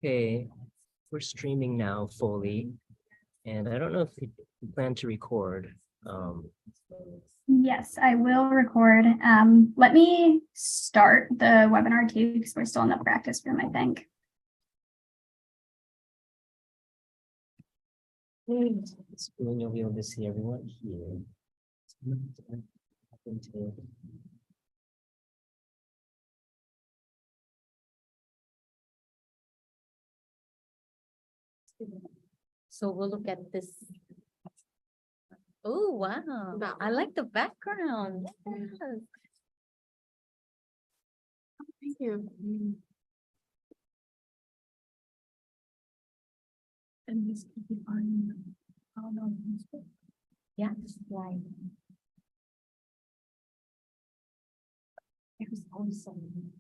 Okay, we're streaming now fully, and I don't know if you plan to record. Yes, I will record. Let me start the webinar too, because we're still in the practice room, I think. Soon you'll be able to see everyone here. So we'll look at this. Oh, wow. I like the background. Yes. Thank you. And this could be on, Facebook. Yeah, right. It was awesome.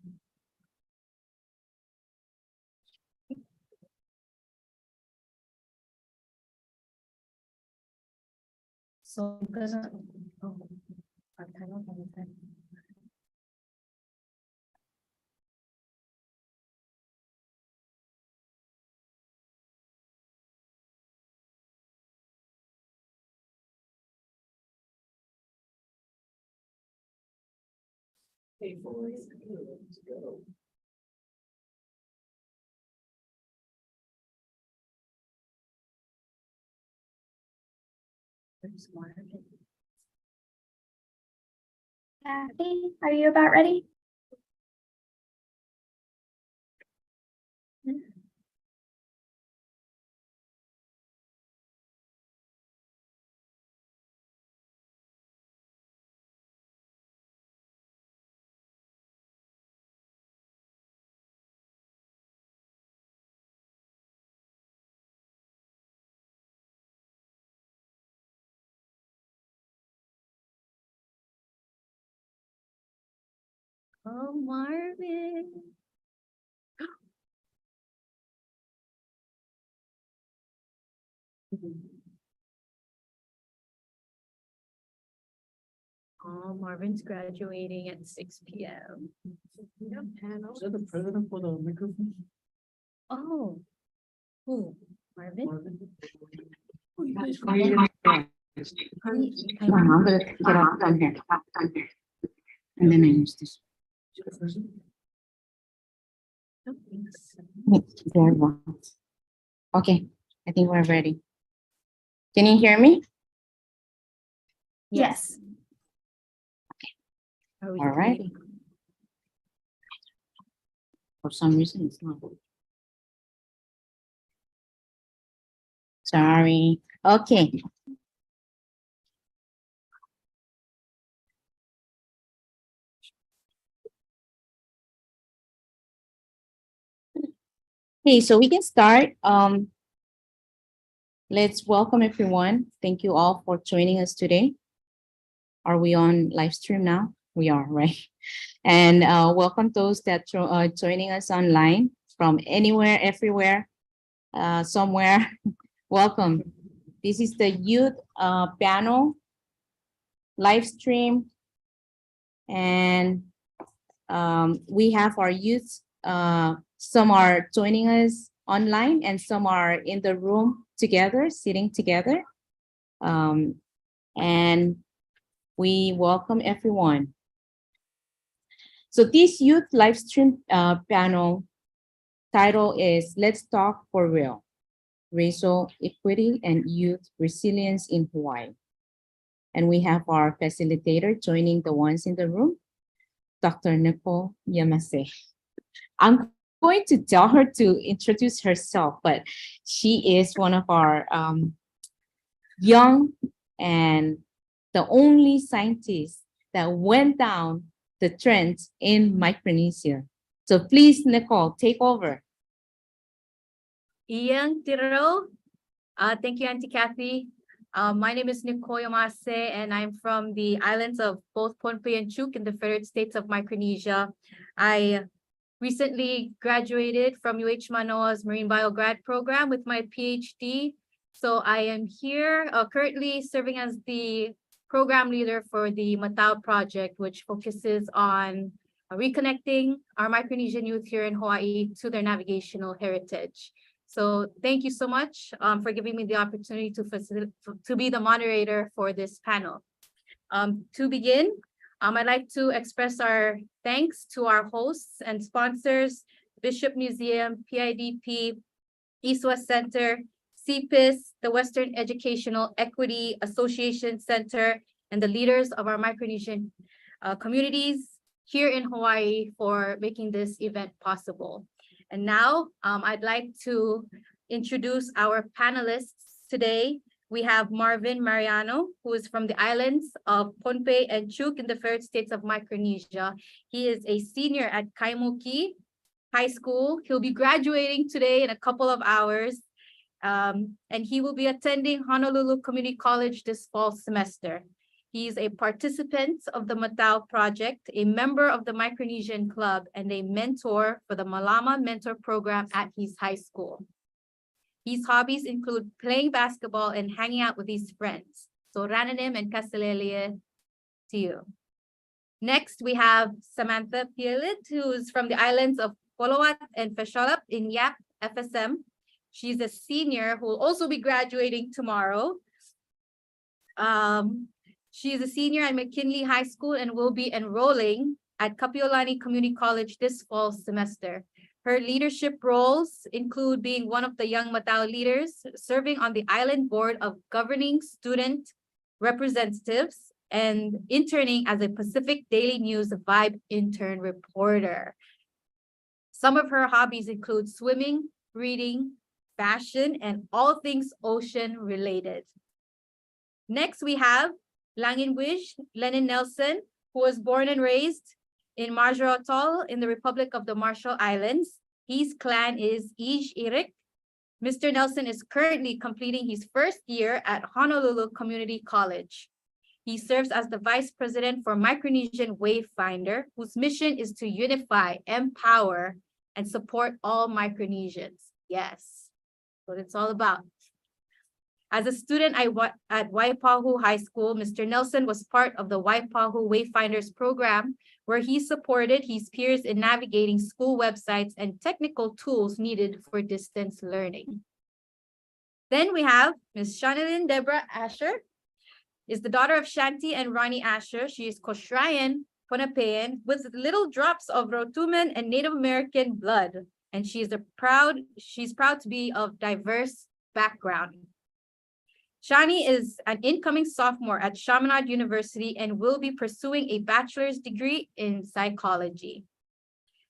So I'm gonna, oh, our panel has that. Hey, boys, let's go. Kathy, are you about ready? Oh, Marvin. Oh, Marvin's graduating at 6 p.m. Is that the president for the microphone? Oh, who? Marvin? I'm gonna get off down here. And then I use this. Very well. Okay, I think we're ready. Can you hear me? Yes. Are we All right. For some reason, it's not. Sorry. Okay. Okay, so we can start. Let's welcome everyone. Thank you all for joining us today. Are we on live stream now? We are, right? And welcome those that are joining us online from anywhere, everywhere, somewhere. Welcome. This is the youth panel live stream. And we have our youth, some are joining us online and some are in the room together, sitting together. And we welcome everyone. So this youth live stream panel title is Let's Talk for Real, Racial Equity and Youth Resilience in Hawaii. And we have our facilitator joining the ones in the room, Dr. Nicole Yamase. I'm going to tell her to introduce herself, but she is one of our young and the only scientist that went down the trends in Micronesia. So please, Nicole, take over. Ian Tiro. Thank you, Auntie Kathy. My name is Nicole Yamase, and I'm from the islands of both Pohnpei and Chuuk in the Federated States of Micronesia. I recently graduated from UH Manoa's Marine Bio grad program with my PhD So I am here currently serving as the program leader for the Matao project, which focuses on reconnecting our Micronesian youth here in Hawaii to their navigational heritage. So thank you so much for giving me the opportunity to be the moderator for this panel. To begin, I'd like to express our thanks to our hosts and sponsors, Bishop Museum, PIDP, East West Center, CPIS, the Western Educational Equity Association Center, and the leaders of our Micronesian communities here in Hawaii for making this event possible. And now I'd like to introduce our panelists today. We have Marvin Mariano, who is from the islands of Pohnpei and Chuuk in the Faroe States of Micronesia. He is a senior at Kaimuki High School. He'll be graduating today in a couple of hours. And he will be attending Honolulu Community College this fall semester. He's a participant of the Matao Project, a member of the Micronesian Club, and a mentor for the Malama Mentor Program at his high school. His hobbies include playing basketball and hanging out with his friends. So Rananim and Kasalele to you. Next, we have Samantha Piyelit, who is from the islands of Polowat and Fesholap in Yap, FSM. She's a senior who will also be graduating tomorrow. She is a senior at McKinley High School and will be enrolling at Kapiolani Community College this fall semester. Her leadership roles include being one of the young Matao leaders, serving on the island board of governing student representatives, and interning as a Pacific Daily News Vibe intern reporter. Some of her hobbies include swimming, reading, fashion, and all things ocean related. Next, we have Laninbwij Lenin Nelson, who was born and raised in Marjorie Atoll in the Republic of the Marshall Islands. His clan is Ij Irik. Mr. Nelson is currently completing his first year at Honolulu Community College. He serves as the Vice President for Micronesian Wayfinder, whose mission is to unify, empower, and support all Micronesians. Yes, what it's all about. As a student at Waipahu High School, Mr. Nelson was part of the Waipahu Wayfinders program, where he supported his peers in navigating school websites and technical tools needed for distance learning. Then we have Ms. Shanielyn-Debra Asher, is the daughter of Shanty and Ronnie Asher. She is Koshrayan Pohnpeian with little drops of Rotuman and Native American blood, and she's proud to be of diverse background. Shani is an incoming sophomore at Chaminade University and will be pursuing a bachelor's degree in psychology.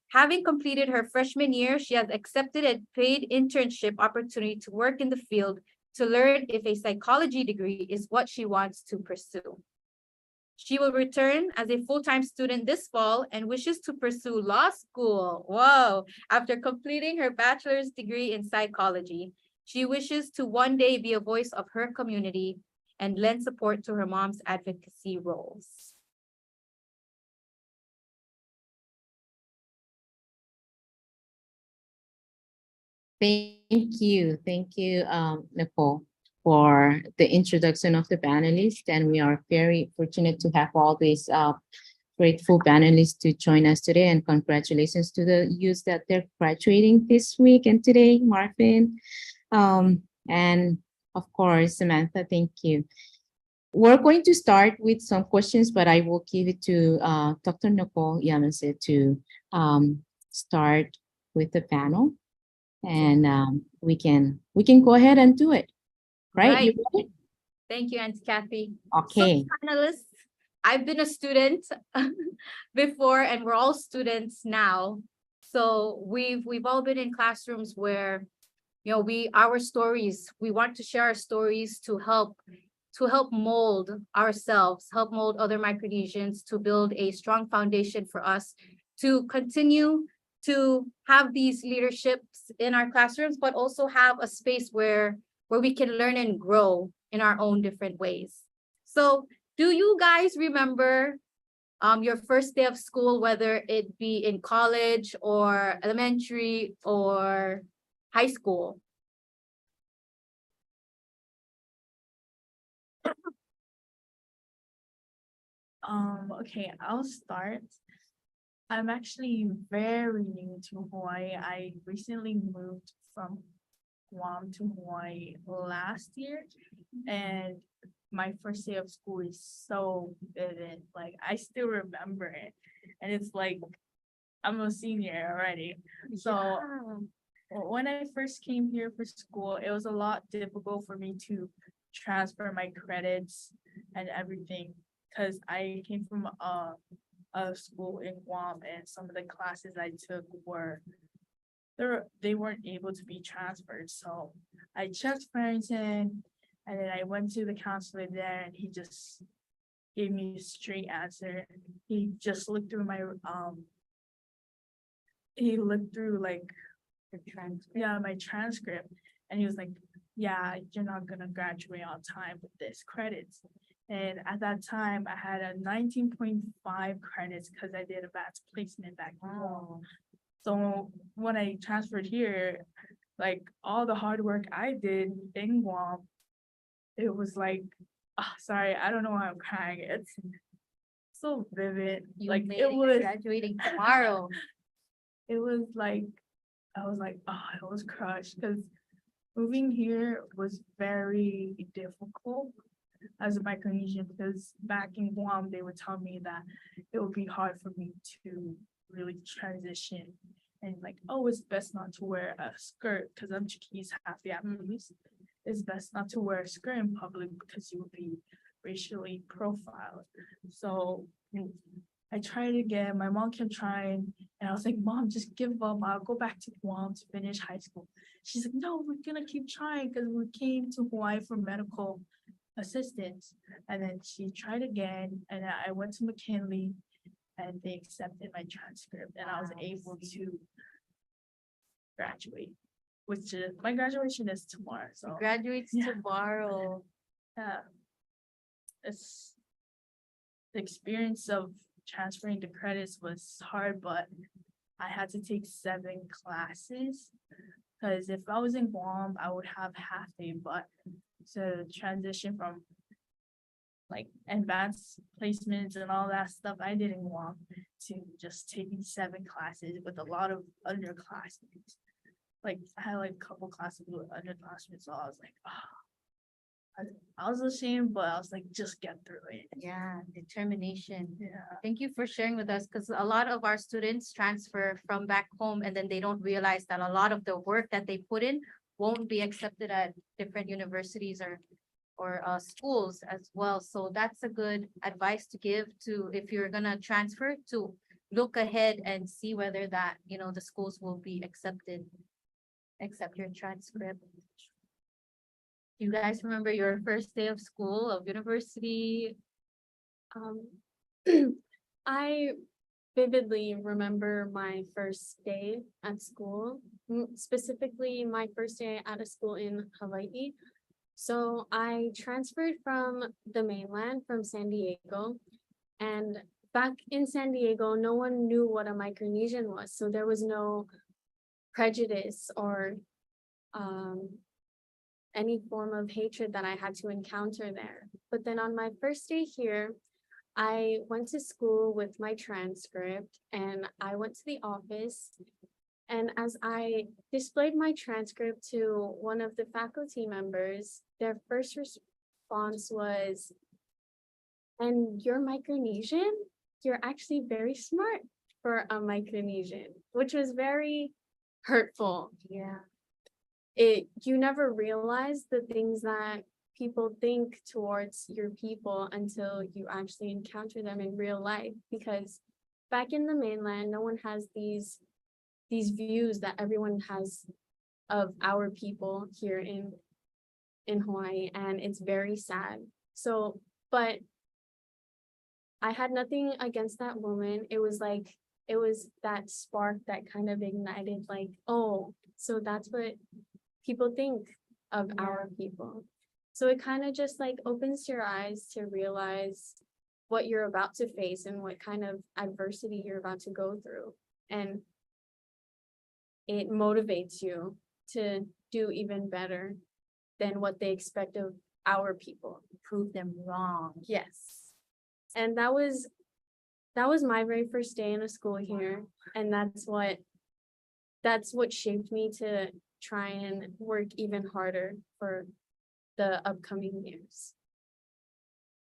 Having completed her freshman year, she has accepted a paid internship opportunity to work in the field to learn if a psychology degree is what she wants to pursue. She will return as a full-time student this fall and wishes to pursue law school. Whoa! After completing her bachelor's degree in psychology. She wishes to one day be a voice of her community and lend support to her mom's advocacy roles. Thank you, Nicole, for the introduction of the panelists. And we are very fortunate to have all these grateful panelists to join us today. And congratulations to the youth that they're graduating this week and today, Marvin. And of course, Samantha, thank you. We're going to start with some questions, but I will give it to Dr. Nicole Yamase to start with the panel. And we can go ahead and do it. Right? You ready? Thank you, Auntie Kathy. Okay. So, panelists, I've been a student before, and we're all students now. So we've all been in classrooms where, you know, we want to share our stories to help mold ourselves, help mold other Micronesians, to build a strong foundation for us to continue to have these leaderships in our classrooms, but also have a space where we can learn and grow in our own different ways. So do you guys remember your first day of school, whether it be in college or elementary or high school? Okay, I'll start. I'm actually very new to Hawaii. I recently moved from Guam to Hawaii last year, and my first day of school is so vivid. Like I still remember it, and it's like I'm a senior already. So when I first came here for school, it was a lot difficult for me to transfer my credits and everything because I came from a school in Guam, and some of the classes I took were they weren't able to be transferred. So I checked Farrington, and then I went to the counselor there, and he just gave me a straight answer. He just looked through my he looked through like my transcript, and he was like, yeah, you're not gonna graduate on time with this credits. And at that time I had a 19.5 credits because I did advanced placement back home. So when I transferred here, like all the hard work I did in Guam, it was like, sorry, I don't know why I'm crying. It's so vivid. Like it was graduating tomorrow. it was like, I was like, it was crushed because moving here was very difficult as a Micronesian, because back in Guam, they would tell me that it would be hard for me to really transition. And like, oh, it's best not to wear a skirt because I'm Chinese, half Vietnamese. It's best not to wear a skirt in public because you would be racially profiled. So I tried again. My mom kept trying, and I was like, Mom, just give up. I'll go back to Guam to finish high school. She's like, no, we're gonna keep trying because we came to Hawaii for medical assistance. And then she tried again, and I went to McKinley, and they accepted my transcript, and I was able to graduate, which is my graduation is tomorrow. So Graduates tomorrow. it's the experience of transferring the credits was hard, but I had to take 7 classes because if I was in Guam, I would have half day, but to transition from like advanced placements and all that stuff I did in Guam to just taking 7 classes with a lot of underclassmen. Like I had like a couple classes with underclassmen, so I was like, I was ashamed, but I was like, just get through it. Yeah, determination. Yeah. Thank you for sharing with us, because a lot of our students transfer from back home and then they don't realize that a lot of the work that they put in won't be accepted at different universities or schools as well. So that's a good advice to give to, if you're gonna transfer, to look ahead and see whether that, the schools will be accept your transcript. You guys remember your first day of school, of university? I vividly remember my first day at school, specifically my first day out of school in Hawaii. So I transferred from the mainland, from San Diego, and back in San Diego, no one knew what a Micronesian was. So there was no prejudice or any form of hatred that I had to encounter there. But then on my first day here, I went to school with my transcript and I went to the office. And as I displayed my transcript to one of the faculty members, their first response was, "And you're Micronesian? You're actually very smart for a Micronesian," which was very hurtful. Yeah. You never realize the things that people think towards your people until you actually encounter them in real life, because back in the mainland, no one has these views that everyone has of our people here in Hawaii, and it's very sad. So, but I had nothing against that woman. It was that spark that kind of ignited, like, oh, so that's what people think of our people. So it kind of just like opens your eyes to realize what you're about to face and what kind of adversity you're about to go through. And it motivates you to do even better than what they expect of our people. Prove them wrong. Yes. And that was my very first day in a school here. And that's what shaped me to try and work even harder for the upcoming years.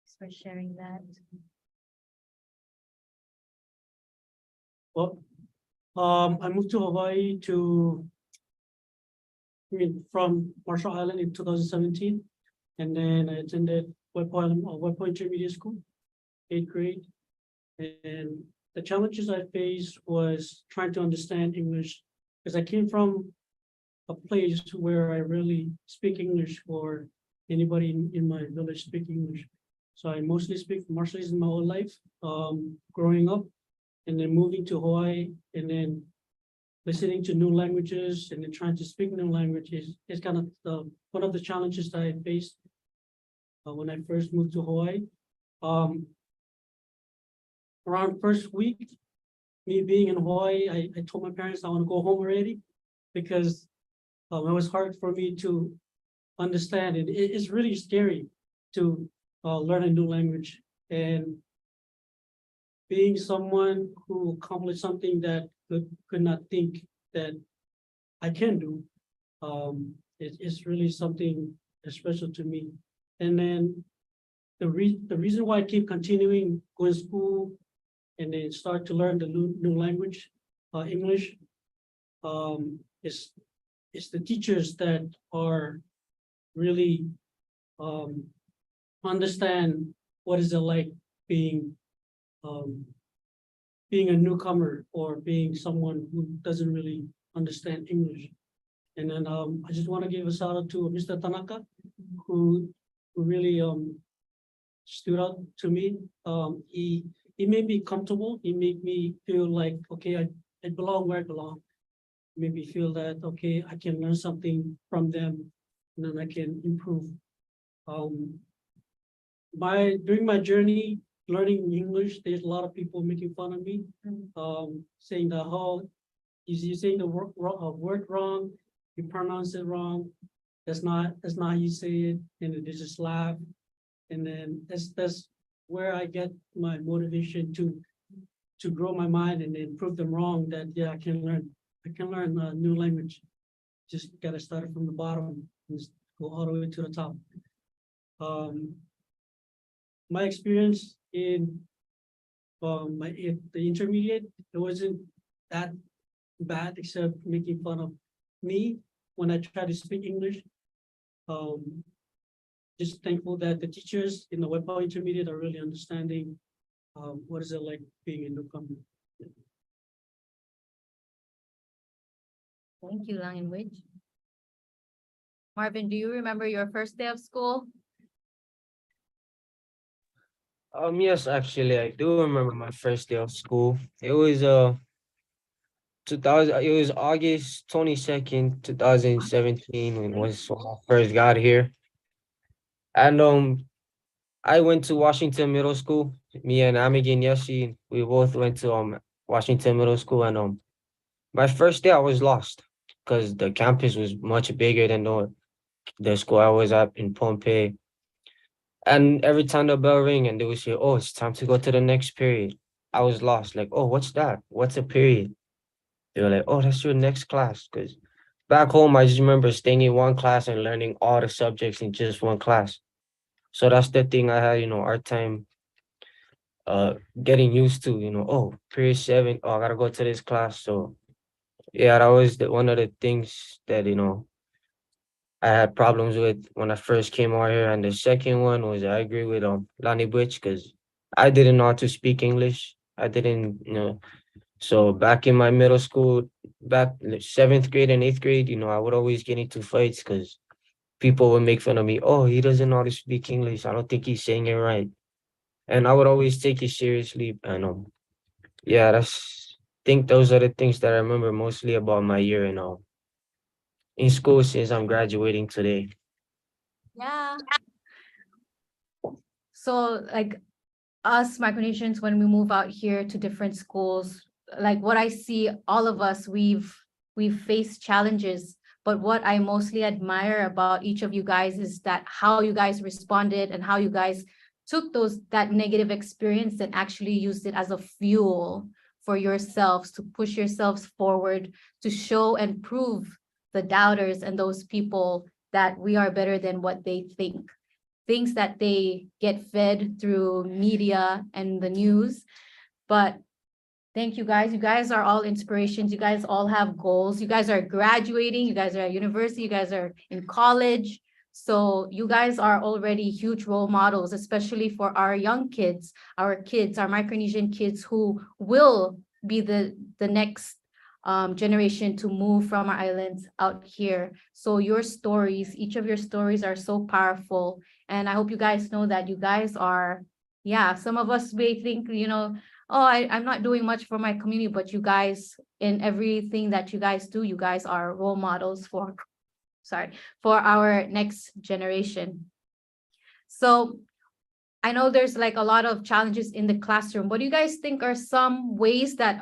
Thanks for sharing that. Well, I moved to Hawaii from Marshall Island in 2017. And then I attended West Point Intermediate School, 8th grade. And the challenges I faced was trying to understand English, because I came from a place where I really speak English, or anybody in my village speak English. So I mostly speak Marshallese in my whole life, growing up, and then moving to Hawaii, and then listening to new languages, and then trying to speak new languages is kind of one of the challenges that I faced when I first moved to Hawaii. Around first week, me being in Hawaii, I told my parents I want to go home already, because it was hard for me to understand it. It's really scary to learn a new language, and being someone who accomplished something that could not think that I can do. It's really something special to me. And then the reason why I keep continuing going to school and then start to learn the new language, English, is the teachers that are really understand what is it like being a newcomer, or being someone who doesn't really understand English. And then I just want to give a shout out to Mr. Tanaka, who really stood out to me. He made me comfortable. He made me feel like, okay, I belong where I belong. Made me feel that, okay, I can learn something from them, and then I can improve. During my journey learning English, there's a lot of people making fun of me, saying that, oh, you're saying the word wrong, you pronounce it wrong. That's not how you say it, and they just laugh. And then that's where I get my motivation to grow my mind and then prove them wrong, that yeah, I can learn a new language. Just gotta start from the bottom and go all the way to the top. My experience in the intermediate, it wasn't that bad, except making fun of me when I try to speak English. Just thankful that the teachers in the West Point Intermediate are really understanding what is it like being a newcomer. Thank you, Laninbwij. Marvin, do you remember your first day of school? Yes, actually, I do remember my first day of school. It was August 22nd, 2017, when I first got here. And I went to Washington Middle School. Me and Amigin Yeshi, we both went to Washington Middle School, and my first day I was lost because the campus was much bigger than the school I was at in Pohnpei. And every time the bell rang and they would say, oh, it's time to go to the next period, I was lost. Like, oh, what's that? What's a period? They were like, oh, that's your next class. Because back home, I just remember staying in one class and learning all the subjects in just one class. So that's the thing I had, hard time getting used to, oh, period 7, oh, I gotta go to this class. So yeah, that was one of the things that, I had problems with when I first came out here. And the second one was I agree with Laninbwij, because I didn't know how to speak English. I didn't, so back in my middle school, back in 7th grade and 8th grade, I would always get into fights because people would make fun of me. Oh, he doesn't know how to speak English. I don't think he's saying it right. And I would always take it seriously. And yeah, I think those are the things that I remember mostly about my year in school since I'm graduating today. Yeah. So like us Micronesians, when we move out here to different schools, like what I see, all of us, we've faced challenges, but what I mostly admire about each of you guys is that how you guys responded and how you guys took that negative experience and actually used it as a fuel for yourselves to push yourselves forward, to show and prove the doubters and those people that we are better than what they think. Things that they get fed through media and the news. But thank you guys. You guys are all inspirations. You guys all have goals. You guys are graduating. You guys are at university. You guys are in college. So you guys are already huge role models, especially for our young kids, our Micronesian kids who will be the next generation to move from our islands out here. So your stories, each of your stories are so powerful. And I hope you guys know that you guys are, yeah, some of us may think, you know, oh, I'm not doing much for my community, but you guys, in everything that you guys do, you guys are role models for our next generation. So I know there's like a lot of challenges in the classroom. What do you guys think are some ways that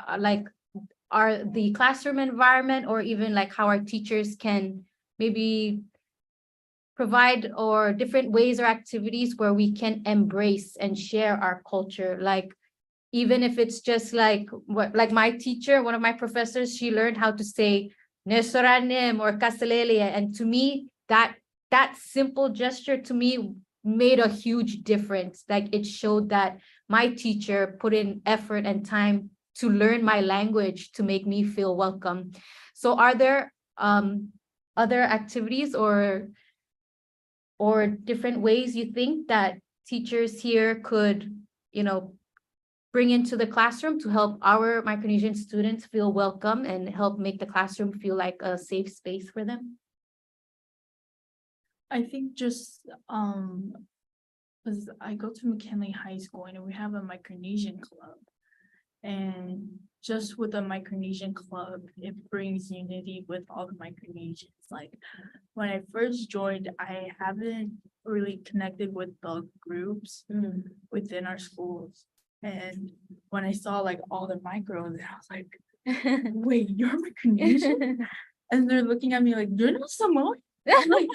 are the classroom environment, or even like how our teachers can maybe provide, or different ways or activities where we can embrace and share our culture? Like, even if it's just like my teacher, one of my professors, she learned how to say Nesoranim or Kasalele. And to me, that simple gesture to me made a huge difference. Like, it showed that my teacher put in effort and time to learn my language to make me feel welcome. So are there other activities or different ways you think that teachers here could, you know, bring into the classroom to help our Micronesian students feel welcome and help make the classroom feel like a safe space for them? I think just because I go to McKinley High School and we have a Micronesian club, and just with the Micronesian club, it brings unity with all the Micronesians. Like, when I first joined, I haven't really connected with the groups within our schools. And when I saw like all the micros, I was like, wait, you're Micronesian? And they're looking at me like, you're not Samoan? I'm like,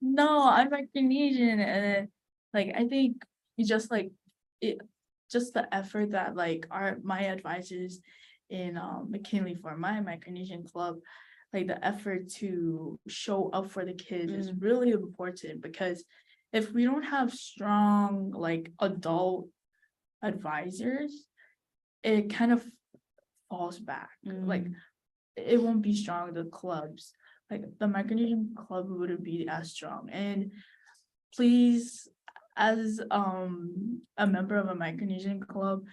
no, I'm Micronesian. And like, I think it's just like just the effort that like my advisors in McKinley for my Micronesian club, like the effort to show up for the kids is really important, because if we don't have strong like adult advisors, it kind of falls back. Like, it won't be strong. The clubs, like the Micronesian club, wouldn't be as strong. And please, as a member of a Micronesian club,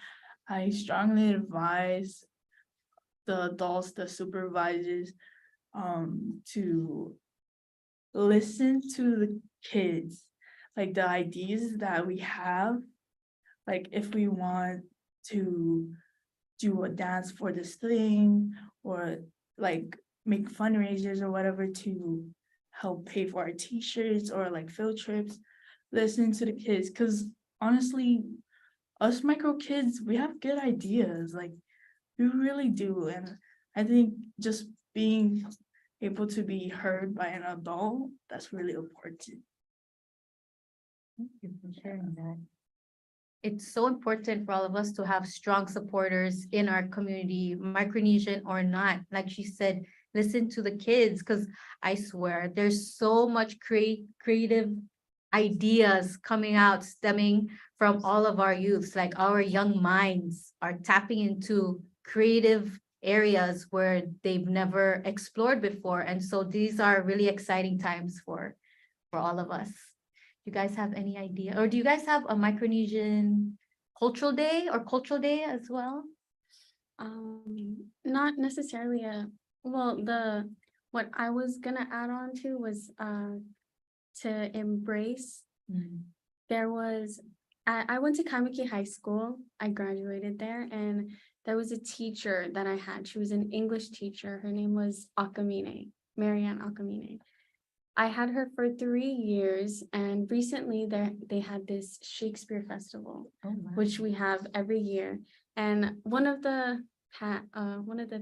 I strongly advise the adults, the supervisors, to listen to the kids, like the ideas that we have. Like, if we want to do a dance for this thing, or like make fundraisers or whatever to help pay for our t-shirts or like field trips, listen to the kids, because honestly, us micro kids, we have good ideas, like we really do. And I think just being able to be heard by an adult, that's really important. Thank you for sharing that. It's so important for all of us to have strong supporters in our community, Micronesian or not. Like she said, listen to the kids, because I swear there's so much creative ideas coming out, stemming from all of our youths. Like, our young minds are tapping into creative areas where they've never explored before. And so these are really exciting times for all of us. You guys have any idea, or do you guys have a Micronesian cultural day as well? Not necessarily what I was gonna add on to was to embrace. There was, I went to Kamiki High School. I graduated there, and there was a teacher that I had. She was an English teacher. Her name was Mariano. I had her for 3 years, and recently they had this Shakespeare festival, which we have every year. And one of the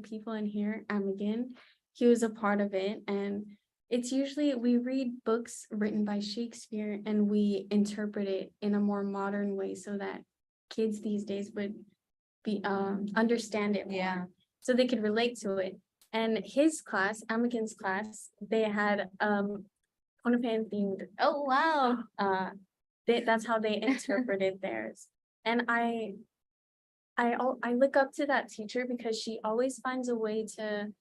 people in here, Amagin, he was a part of it, and it's usually we read books written by Shakespeare and we interpret it in a more modern way so that kids these days would be understand it more, Yeah. so they could relate to it. And his class, Amakin's class, they had Ponapan themed. Oh, wow. That's how they interpreted theirs. And I look up to that teacher because she always finds a way to,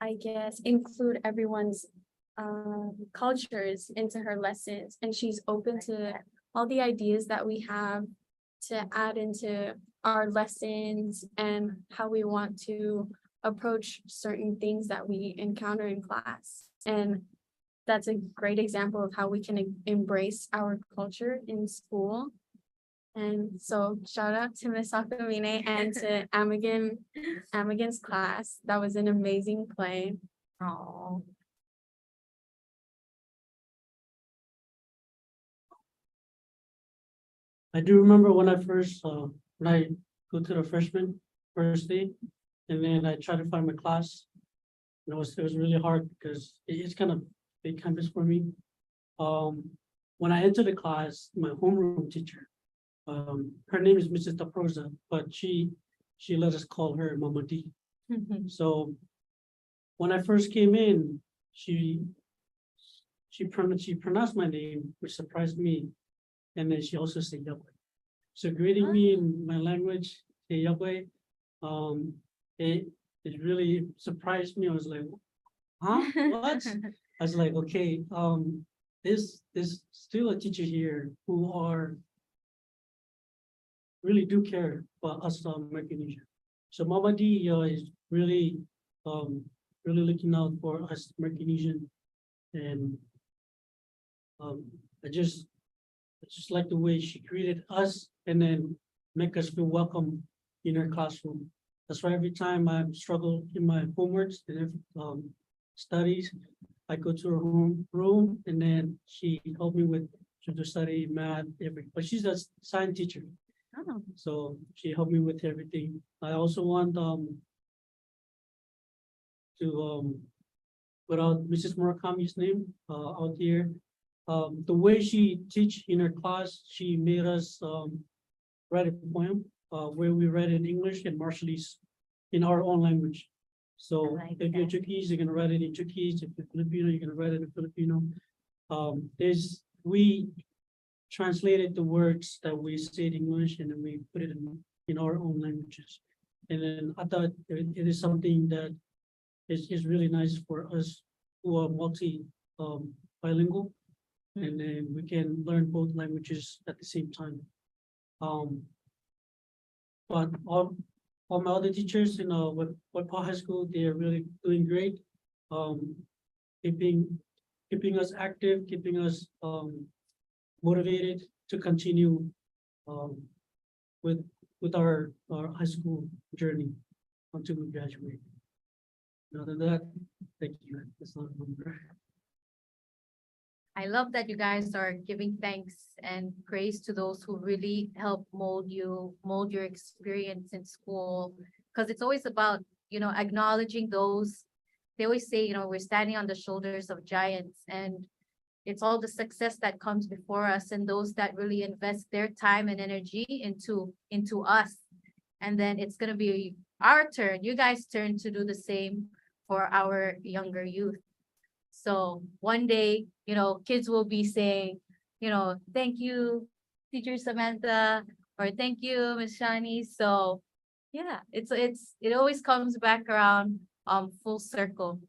I guess, include everyone's cultures into her lessons, and she's open to all the ideas that we have to add into our lessons and how we want to approach certain things that we encounter in class. And that's a great example of how we can embrace our culture in school. And so shout out to Miss Akamine and to Amagin's class. That was an amazing play. Oh. I do remember when I first, when I go to the freshman first day, and then I try to find my class. And it was really hard because it's kind of big campus for me. When I entered the class, my homeroom teacher, her name is Mrs. Taprosa, but she let us call her Mama D. So when I first came in, she pronounced my name, which surprised me. And then she also said Yahweh. So greeting me in my language, say Yahweh, it really surprised me. I was like, huh? What? I was like, okay, there's still a teacher here who are really do care about us Micronesia. So Mama D is really really looking out for us Micronesian, and I just like the way she greeted us and then make us feel welcome in her classroom. That's why every time I struggle in my homeworks and studies, I go to her room and then she helped me with to study math, but she's a science teacher. Oh. So she helped me with everything. I also want to put out Mrs. Murakami's name out here. The way she teach in her class, she made us write a poem where we read in English and Marshallese in our own language. So I like if you're that. Chuukese, you're gonna write it in Chuukese. If you're Filipino, you're gonna write it in Filipino. We translated the words that we say in English and then we put it in our own languages. And then I thought it is something that is really nice for us who are bilingual. And then we can learn both languages at the same time. But all my other teachers in Waipaw High School, they're really doing great. Keeping us active, keeping us motivated to continue with our high school journey until we graduate. Other than that, thank you. That's not a number. I love that you guys are giving thanks and praise to those who really help mold your experience in school. Because it's always about, acknowledging those. They always say, we're standing on the shoulders of giants, and it's all the success that comes before us and those that really invest their time and energy into us. And then it's going to be our turn, you guys' turn to do the same for our younger youth. So one day, kids will be saying, thank you, Teacher Samantha, or thank you, Miss Shani. So yeah, it always comes back around full circle.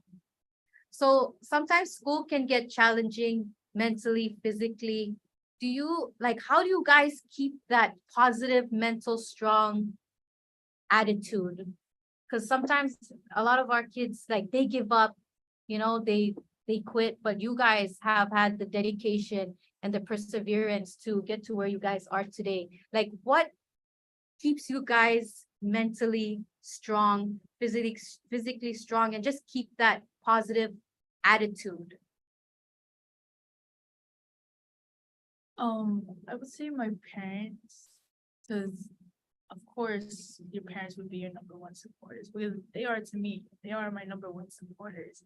So sometimes school can get challenging mentally, physically. How do you guys keep that positive, mental, strong attitude? Because sometimes a lot of our kids, they give up, they quit, but you guys have had the dedication and the perseverance to get to where you guys are today. What keeps you guys mentally strong, physically strong, and just keep that positive attitude? I would say my parents, because of course your parents would be your number one supporters, because they are to me, they are my number one supporters.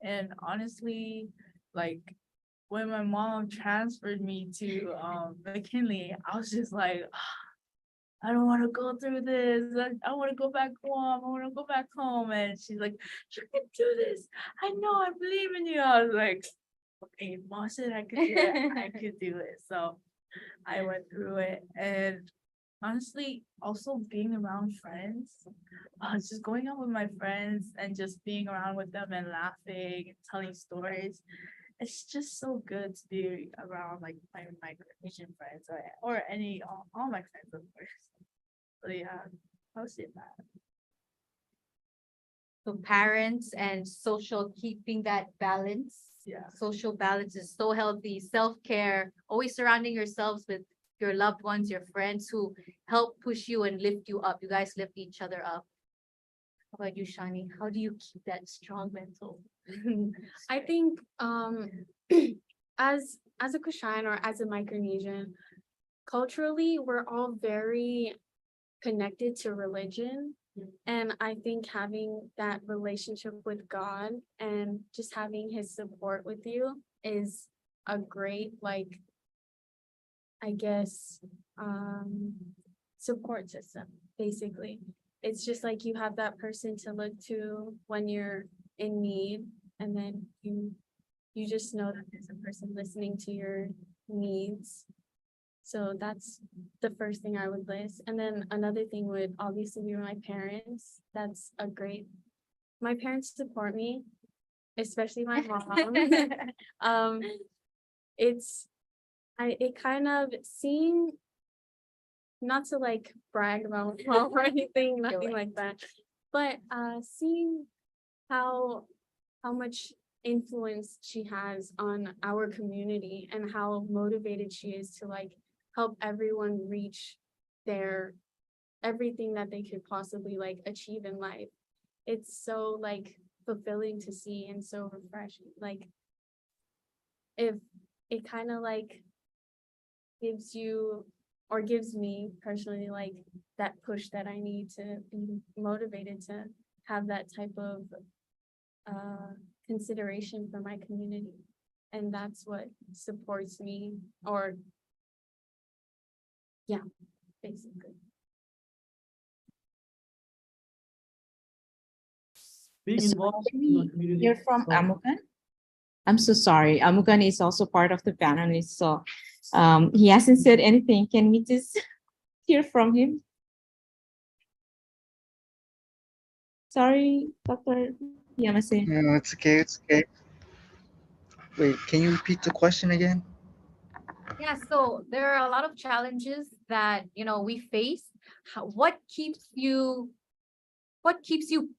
And honestly, like when my mom transferred me to McKinley, I was just like, I don't want to go through this. I want to go back home. I want to go back home. And she's like, you can do this. I know, I believe in you. I was like, okay, mom said I could do it. I could do it. So I went through it. And honestly, also being around friends, just going out with my friends and just being around with them and laughing and telling stories. It's just so good to be around like my Micronesian friends or any all my friends of course. So yeah, I would say that. So parents and social, keeping that balance. Yeah. Social balance is so healthy. Self-care, always surrounding yourselves with your loved ones, your friends who help push you and lift you up. You guys lift each other up. How about you, Shani? How do you keep that strong mental? I think as a Kushan or as a Micronesian, culturally we're all very connected to religion. And I think having that relationship with God and just having his support with you is a great, like, I guess, support system, basically. It's just like you have that person to look to when you're in need, and then you just know that there's a person listening to your needs. So that's the first thing I would list. And then another thing would obviously be my parents. That's a great, my parents support me, especially my mom. It kind of seeing, not to like brag about my mom or anything, nothing like that, but seeing how much influence she has on our community and how motivated she is to like help everyone reach their everything that they could possibly like achieve in life. It's so like fulfilling to see and so refreshing. Like if it kind of like gives you or gives me personally like that push that I need to be motivated to have that type of consideration for my community. And that's what supports me, or yeah, basically. Being involved in the community. You're from so- Amukan? I'm so sorry. Amukan is also part of the panelists, so he hasn't said anything. Can we just hear from him? Sorry, Dr. Yamase. No, it's okay. It's okay. Wait, can you repeat the question again? Yeah, so there are a lot of challenges that, we face. What keeps you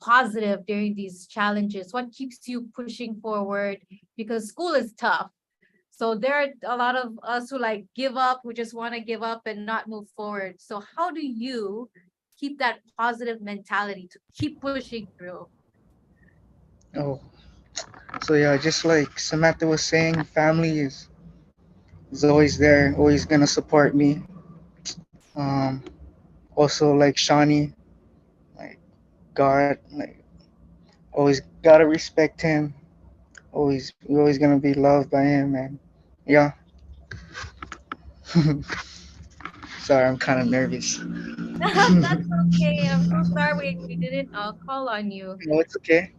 positive during these challenges? What keeps you pushing forward? Because school is tough. So there are a lot of us who like give up, who just want to give up and not move forward. So how do you keep that positive mentality to keep pushing through? Oh, so yeah, just like Samantha was saying, family is always there, always gonna support me. Um, Also like Shawnee, like God, like always gotta respect him. Always, we're always gonna be loved by him, and yeah. Sorry, I'm kind of nervous. That's okay. I'm so sorry we didn't call on you. No, it's okay.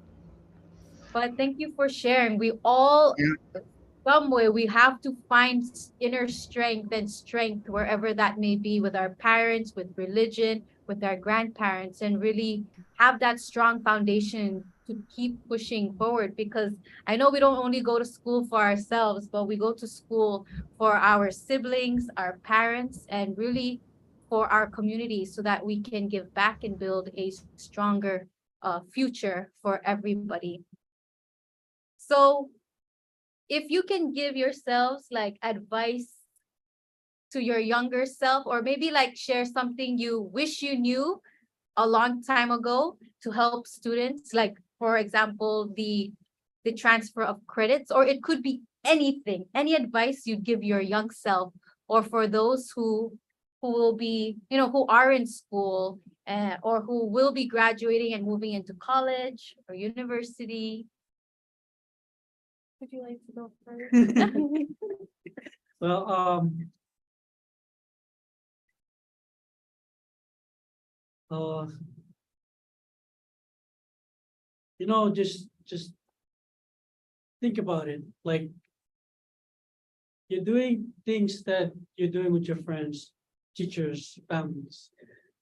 But thank you for sharing. We all, Yeah. some way, we have to find inner strength and strength wherever that may be, with our parents, with religion, with our grandparents, and really have that strong foundation to keep pushing forward. Because I know we don't only go to school for ourselves, but we go to school for our siblings, our parents, and really for our community, so that we can give back and build a stronger future for everybody. So if you can give yourselves like advice to your younger self, or maybe like share something you wish you knew a long time ago to help students, like for example, the transfer of credits, or it could be anything, any advice you'd give your young self, or for those who will be, who are in school, or who will be graduating and moving into college or university. Would you like to go first? Well, just think about it. Like, you're doing things that you're doing with your friends, teachers, families.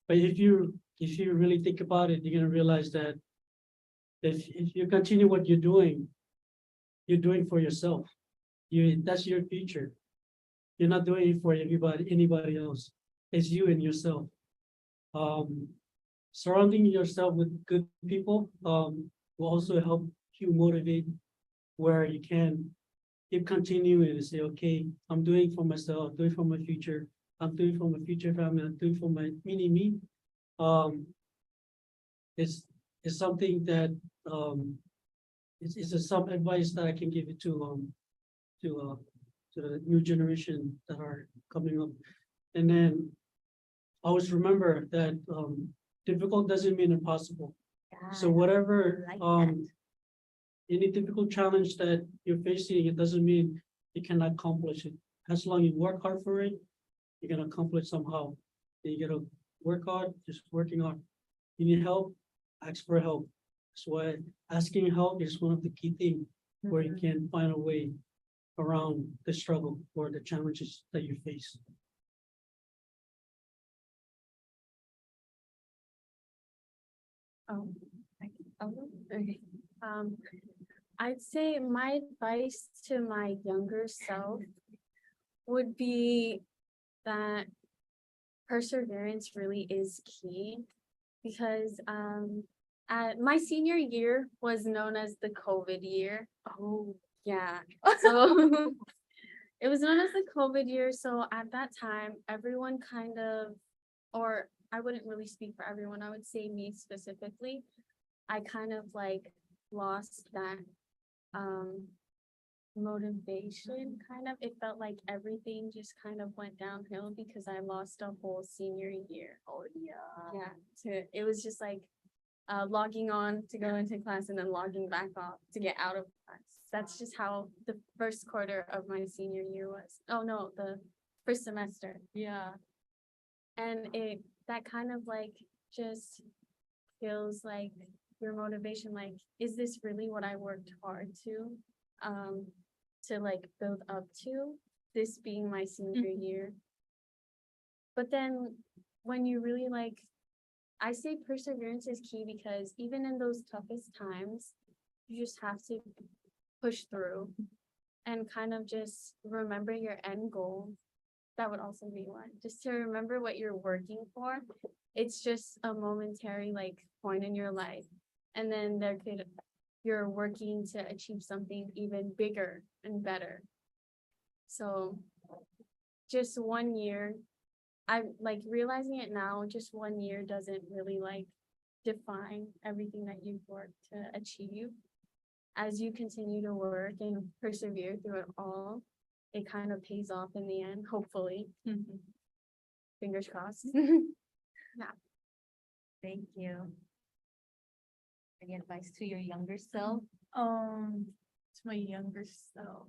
But if you really think about it, you're gonna realize that if you continue what you're doing for yourself. That's your future. You're not doing it for anybody else. It's you and yourself. Surrounding yourself with good people will also help you motivate where you can. You continue and say, okay, I'm doing for myself, I'm doing for my future, I'm doing for my future family, I'm doing for my mini me. It's something that it's some advice that I can give it to the new generation that are coming up. And then always remember that difficult doesn't mean impossible. So whatever any difficult challenge that you're facing, it doesn't mean you cannot accomplish it. As long as you work hard for it, you're gonna accomplish somehow. You gotta work hard, just working hard. You need help, ask for help. That's why asking help is one of the key things where you can find a way around the struggle or the challenges that you face. Okay. I'd say my advice to my younger self would be that perseverance really is key, because my senior year was known as the COVID year. Oh, yeah. So it was known as the COVID year. So at that time, everyone kind of, or I wouldn't really speak for everyone, I would say me specifically, I kind of like lost that motivation, kind of. It felt like everything just kind of went downhill because I lost a whole senior year. Oh yeah. Yeah. It was just like logging on to go into class and then logging back off to get out of class. That's just how the first quarter of my senior year was. Oh no, the first semester. Yeah. And that kind of like just feels like your motivation, like, is this really what I worked hard to like build up to, this being my senior year? But then when you really like, I say perseverance is key, because even in those toughest times, you just have to push through and kind of just remember your end goal. That would also be one, just to remember what you're working for. It's just a momentary like point in your life, and then you're working to achieve something even bigger and better. So just 1 year, I'm like realizing it now, just 1 year doesn't really like define everything that you've worked to achieve. As you continue to work and persevere through it all, it kind of pays off in the end, hopefully. Fingers crossed. Yeah. Thank you. Any advice to your younger self? To my younger self,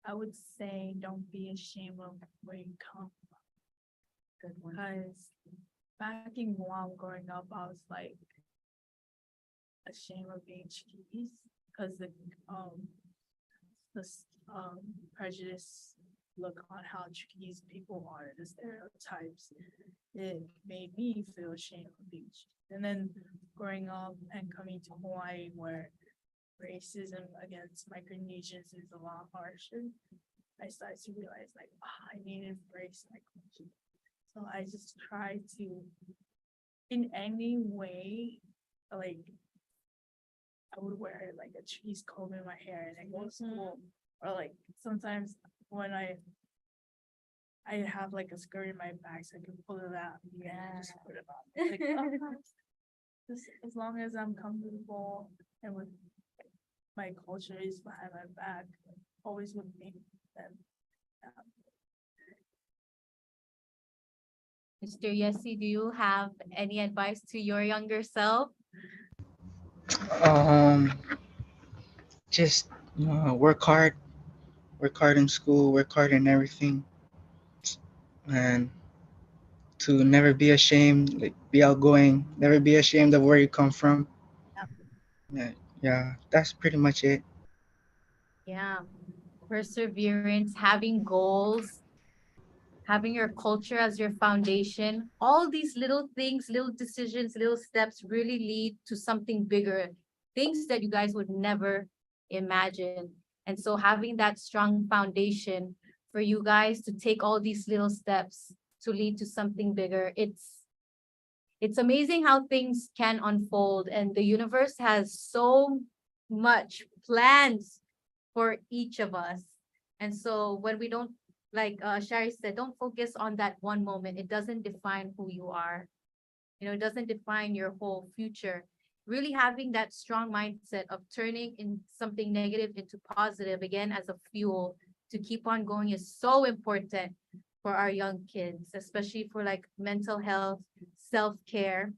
I would say don't be ashamed of where you come from. Good one. Because back in Guam growing up, I was like ashamed of being Chinese, because the prejudice look on how Chinese people are, the stereotypes, it made me feel ashamed of being Chinese. And then growing up and coming to Hawaii, where racism against Micronesians is a lot harsher, I started to realize like, I need to embrace my culture. So I just try to, in any way, like, I would wear like a cheese comb in my hair and I go to school. Or like sometimes when I have like a skirt in my back, so I can pull it out and just put it on. Like, just as long as I'm comfortable and with my culture is behind my back, always with me. Then Mr. Yessi, do you have any advice to your younger self? Just work hard in school, work hard in everything, and to never be ashamed, like be outgoing, never be ashamed of where you come from. Yeah, yeah, that's pretty much it. Yeah. Perseverance, having goals, having your culture as your foundation. All these little things, little decisions, little steps really lead to something bigger, things that you guys would never imagine. And so having that strong foundation for you guys to take all these little steps to lead to something bigger, it's amazing how things can unfold, and the universe has so much plans for each of us. And so when we don't, like Shari said, don't focus on that one moment. It doesn't define who you are. You know, it doesn't define your whole future. Really having that strong mindset of turning in something negative into positive again as a fuel to keep on going is so important for our young kids, especially for like mental health, self-care.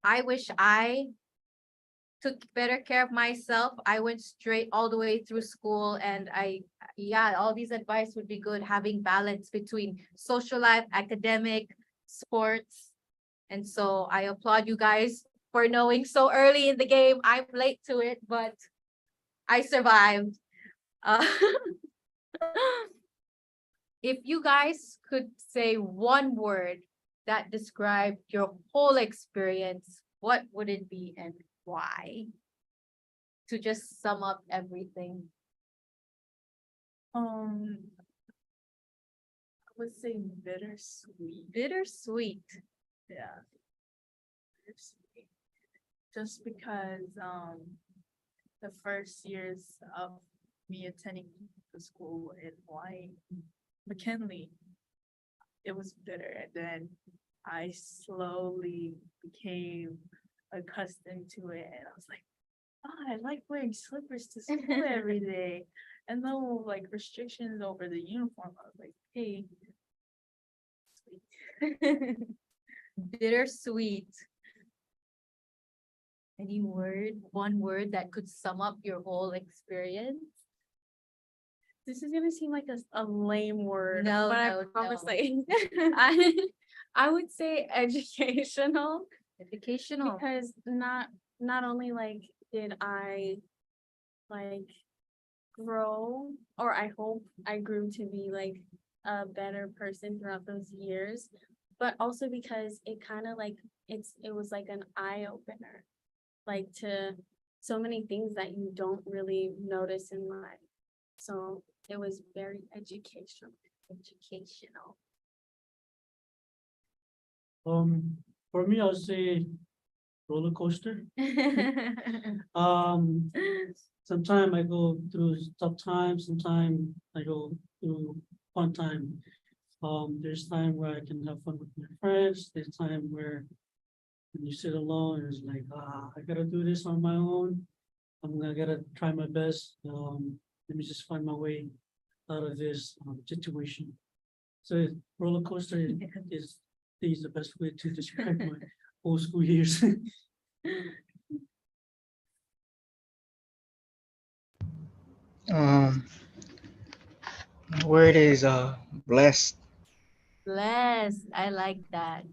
I wish I took better care of myself. I went straight all the way through school, and yeah, all these advice would be good, having balance between social life, academic, sports. And so I applaud you guys for knowing so early in the game. I'm late to it, but I survived. Uh, if you guys could say one word that described your whole experience, what would it be and why? To just sum up everything. I would say bittersweet. Bittersweet. Yeah. Bittersweet. Just because the first years of me attending the school in Hawaii, McKinley, it was bitter. And then I slowly became accustomed to it. And I was like, oh, I like wearing slippers to school every day. And no like restrictions over the uniform. I was like, hey, sweet. Bittersweet. Any word, one word that could sum up your whole experience? This is gonna seem like a lame word, No, but no, I promise no. like I would say educational. Educational. Because not only like did I like grow, or I hope I grew to be like a better person throughout those years, but also because it kind of like it was like an eye opener, like to so many things that you don't really notice in life. So it was very educational. Educational. For me, I would say roller coaster. Um, Sometimes I go through tough times, sometimes I go through fun time. There's time where I can have fun with my friends. There's time where when you sit alone, it's like, I gotta do this on my own. I'm gonna gotta try my best. Let me just find my way out of this situation. So roller coaster is the best way to describe my whole school years. Um, my word is blessed, Blessed. I like that.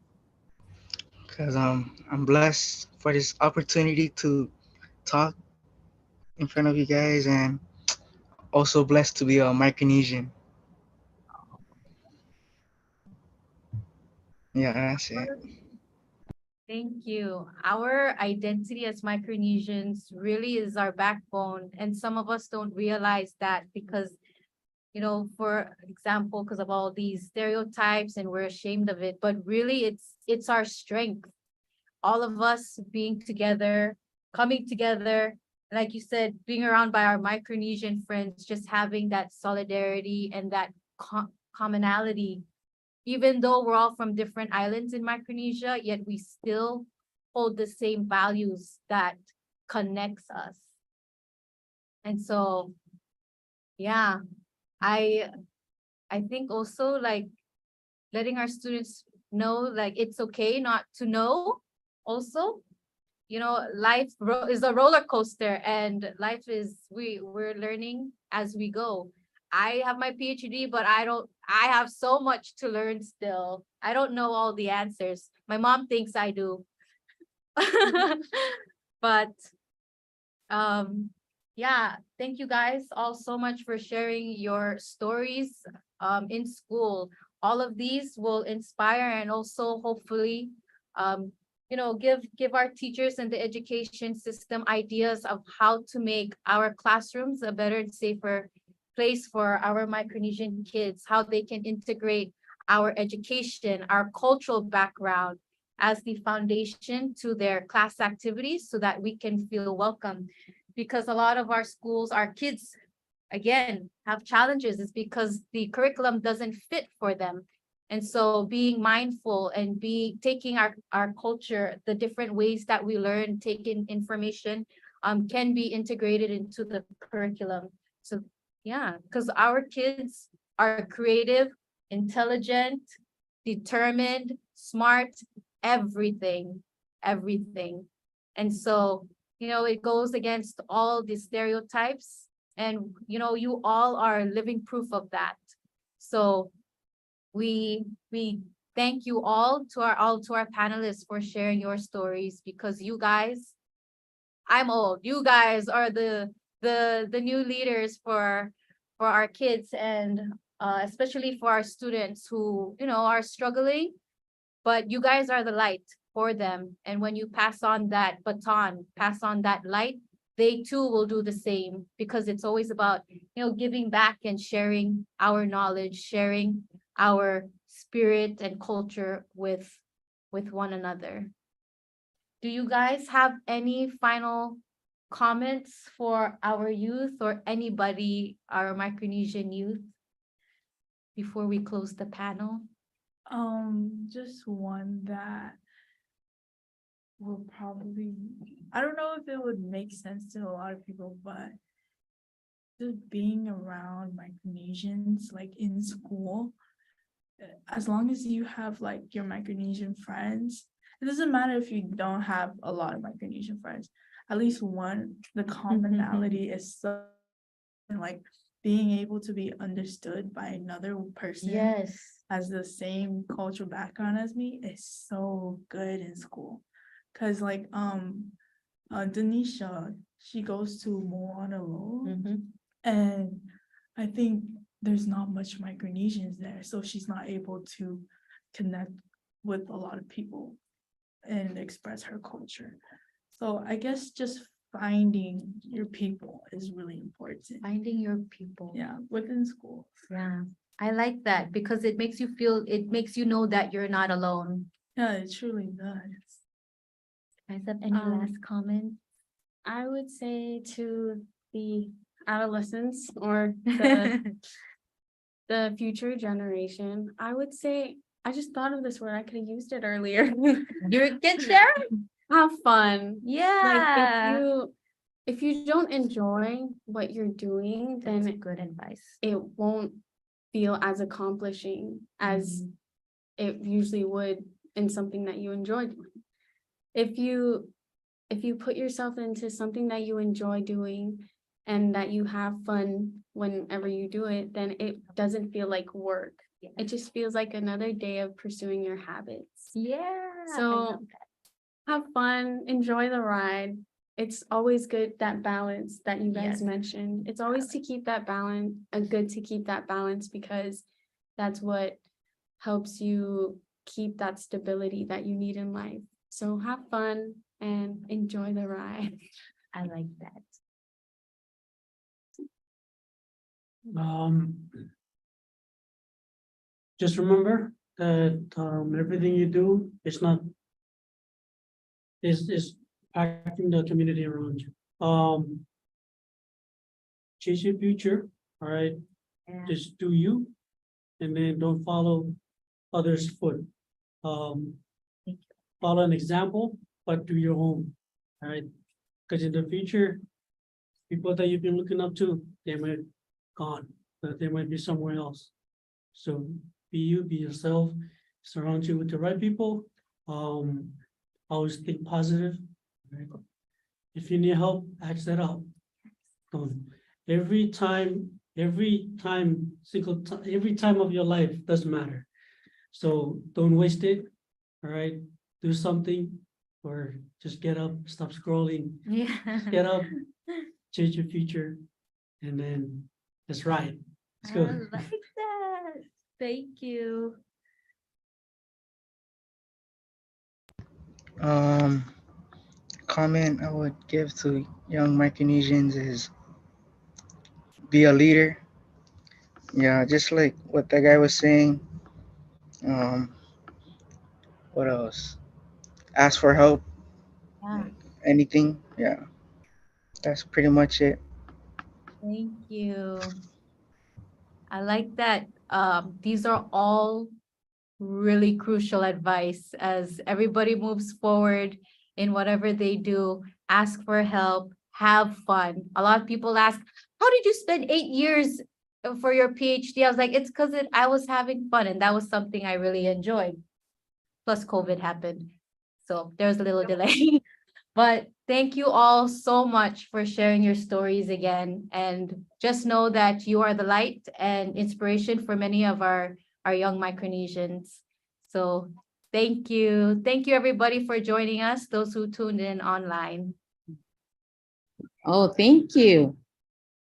because I'm blessed for this opportunity to talk in front of you guys, and also blessed to be a Micronesian. Yeah, that's it. Thank you. Our identity as Micronesians really is our backbone. And some of us don't realize that because, you know, for example, because of all these stereotypes and we're ashamed of it, but really it's our strength. All of us being together, coming together, like you said, being around by our Micronesian friends, just having that solidarity and that commonality. Even though we're all from different islands in Micronesia, yet we still hold the same values that connects us. And so, yeah, I think also like letting our students know like it's okay not to know also, life is a roller coaster, and life is, we're learning as we go. I have my PhD, but I have so much to learn still. I don't know all the answers. My mom thinks I do. But yeah, thank you guys all so much for sharing your stories in school. All of these will inspire and also hopefully give our teachers and the education system ideas of how to make our classrooms a better and safer place for our Micronesian kids, how they can integrate our education, our cultural background as the foundation to their class activities so that we can feel welcome. Because a lot of our schools, our kids, again, have challenges is because the curriculum doesn't fit for them. And so being mindful and taking our culture, the different ways that we learn, taking information can be integrated into the curriculum. So yeah, because our kids are creative, intelligent, determined, smart, everything. And so, it goes against all the stereotypes, and, you all are living proof of that. So we thank you all to our panelists for sharing your stories, because you guys, I'm old, you guys are the new leaders for our kids, and especially for our students who, are struggling, but you guys are the light for them. And when you pass on that baton, pass on that light, they too will do the same, because it's always about, giving back and sharing our knowledge, sharing our spirit and culture with one another. Do you guys have any final comments for our youth or anybody, our Micronesian youth, before we close the panel? Just one that will probably, I don't know if it would make sense to a lot of people, but just being around Micronesians, like in school, as long as you have like your Micronesian friends, it doesn't matter if you don't have a lot of Micronesian friends, at least one, the commonality is so, like being able to be understood by another person. Yes. Has the same cultural background as me is so good in school. Cause like Denisha, she goes to Moana Low, and I think there's not much Micronesians there, so she's not able to connect with a lot of people and express her culture. So I guess just finding your people is really important. Finding your people. Yeah, within school. Yeah, I like that, because it makes you know that you're not alone. Yeah, it truly does. Guys have any last comments? I would say to the adolescents or the future generation, I would say, I just thought of this word, I could have used it earlier. You can share? Have fun. Yeah. Like if you don't enjoy what you're doing, That's then good advice. it won't feel as accomplishing as it usually would in something that you enjoy doing. If you put yourself into something that you enjoy doing and that you have fun whenever you do it, then it doesn't feel like work. Yeah. It just feels like another day of pursuing your habits. Yeah. So have fun, enjoy the ride. It's always good, that balance that you guys mentioned. It's always to keep that balance, good to keep that balance, because that's what helps you keep that stability that you need in life. So have fun and enjoy the ride. I like that. Just remember that everything you do is impacting the community around you. Chase your future, all right? Yeah. Just do you, and then don't follow others' foot. Follow an example, but do your own, all right? Because in the future, people that you've been looking up to, they might gone, but they might be somewhere else. So be you, be yourself, surround you with the right people. Always think positive, right? If you need help, ask that out. Don't. Every time, every time of your life doesn't matter. So don't waste it, all right? Do something or just get up, stop scrolling, Yeah. get up, change your future, and then let's ride. Let's I go. like that. Thank you. Um, Comment I would give to young Micronesians is be a leader. Yeah, just like what that guy was saying. Um, what else? Ask for help. Yeah, Anything. Yeah, that's pretty much it. thank you. I like that. These are all really crucial advice as everybody moves forward in whatever they do. Ask for help, have fun. A lot of people ask, how did you spend 8 years for your PhD? I was like, it's because I was having fun and that was something I really enjoyed. Plus COVID happened. So there was a little delay. But thank you all so much for sharing your stories again. And just know that you are the light and inspiration for many of our young Micronesians. So thank you. Thank you, everybody, for joining us, those who tuned in online. Oh, thank you.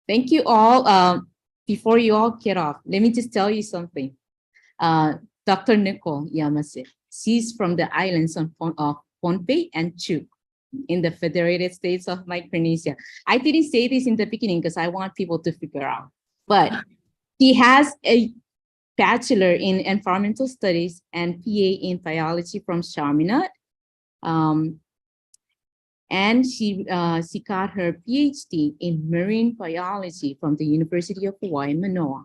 Thank you all. Before you all get off, let me just tell you something. Dr. Nicole Yamase, she's from the islands of Pohnpei and Chuuk in the Federated States of Micronesia. I didn't say this in the beginning because I want people to figure out, but she has a Bachelor in Environmental Studies and PA in Biology from Chaminade. And she got her PhD in Marine Biology from the University of Hawaii, Manoa.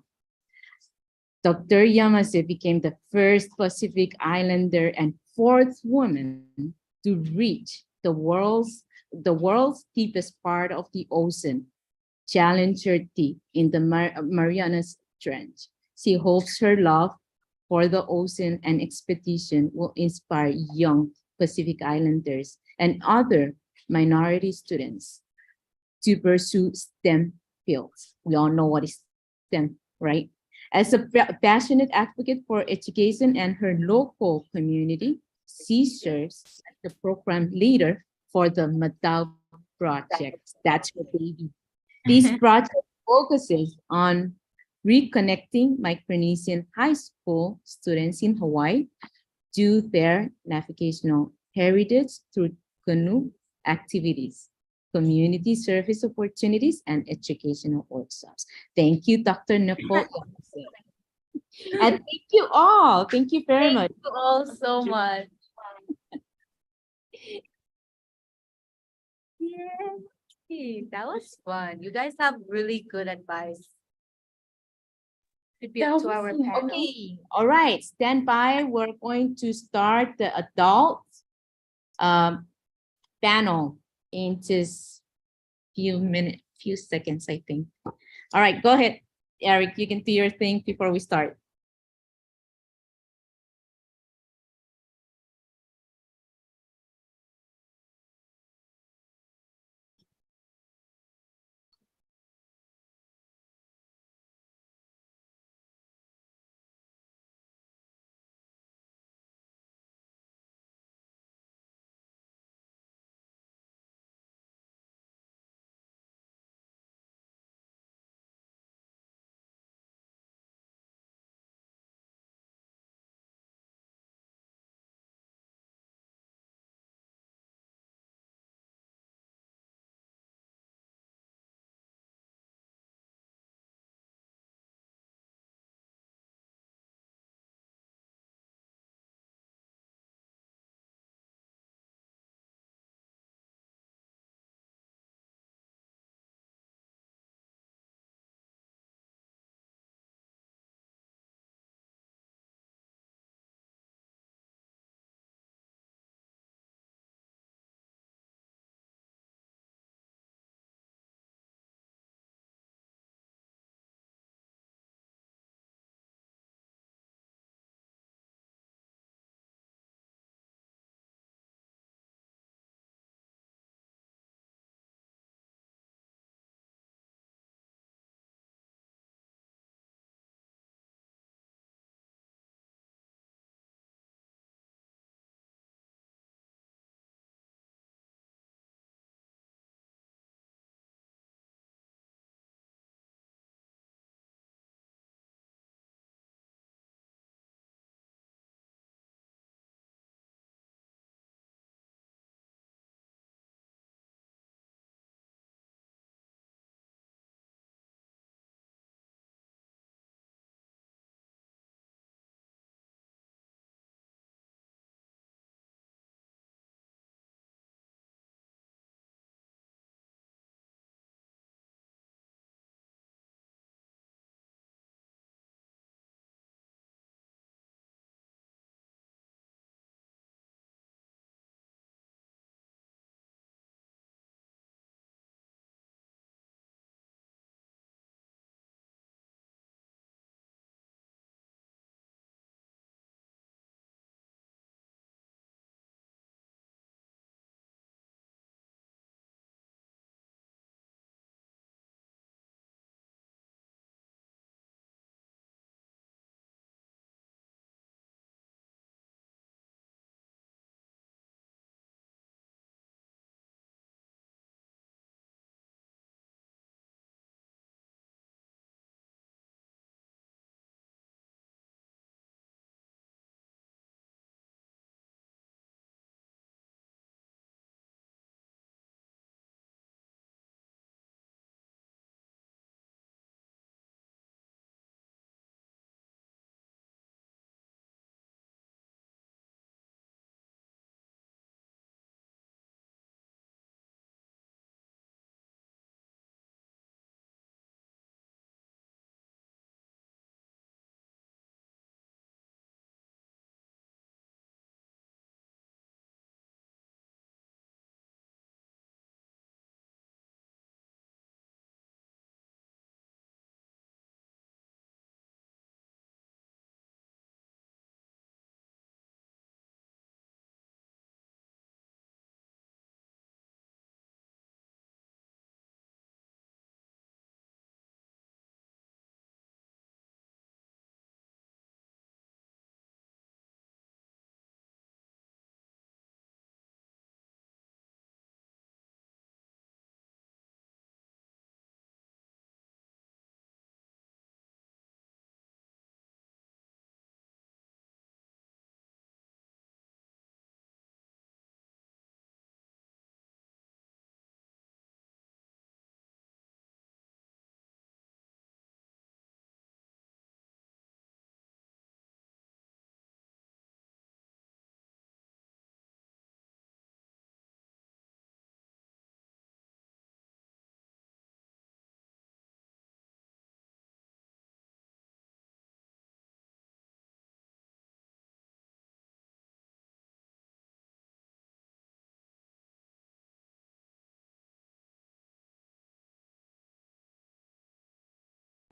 Dr. Yamase became the first Pacific Islander and fourth woman to reach the world's deepest part of the ocean, Challenger Deep in the Marianas Trench. She hopes her love for the ocean and expedition will inspire young Pacific Islanders and other minority students to pursue STEM fields. We all know what is STEM, right? As a passionate advocate for education and her local community, she serves as the program leader for the Matao project. That's her baby. This project focuses on reconnecting Micronesian high school students in Hawaii to their navigational heritage through canoe activities, community service opportunities, and educational workshops. Thank you, Dr. Nicole. And thank you all. Thank you very much. Thank you all so much. Yay. That was fun. You guys have really good advice. Should be up to our panel. Okay, all right, stand by. We're going to start the adult panel in just few seconds, I think. All right, go ahead, Eric. You can do your thing before we start.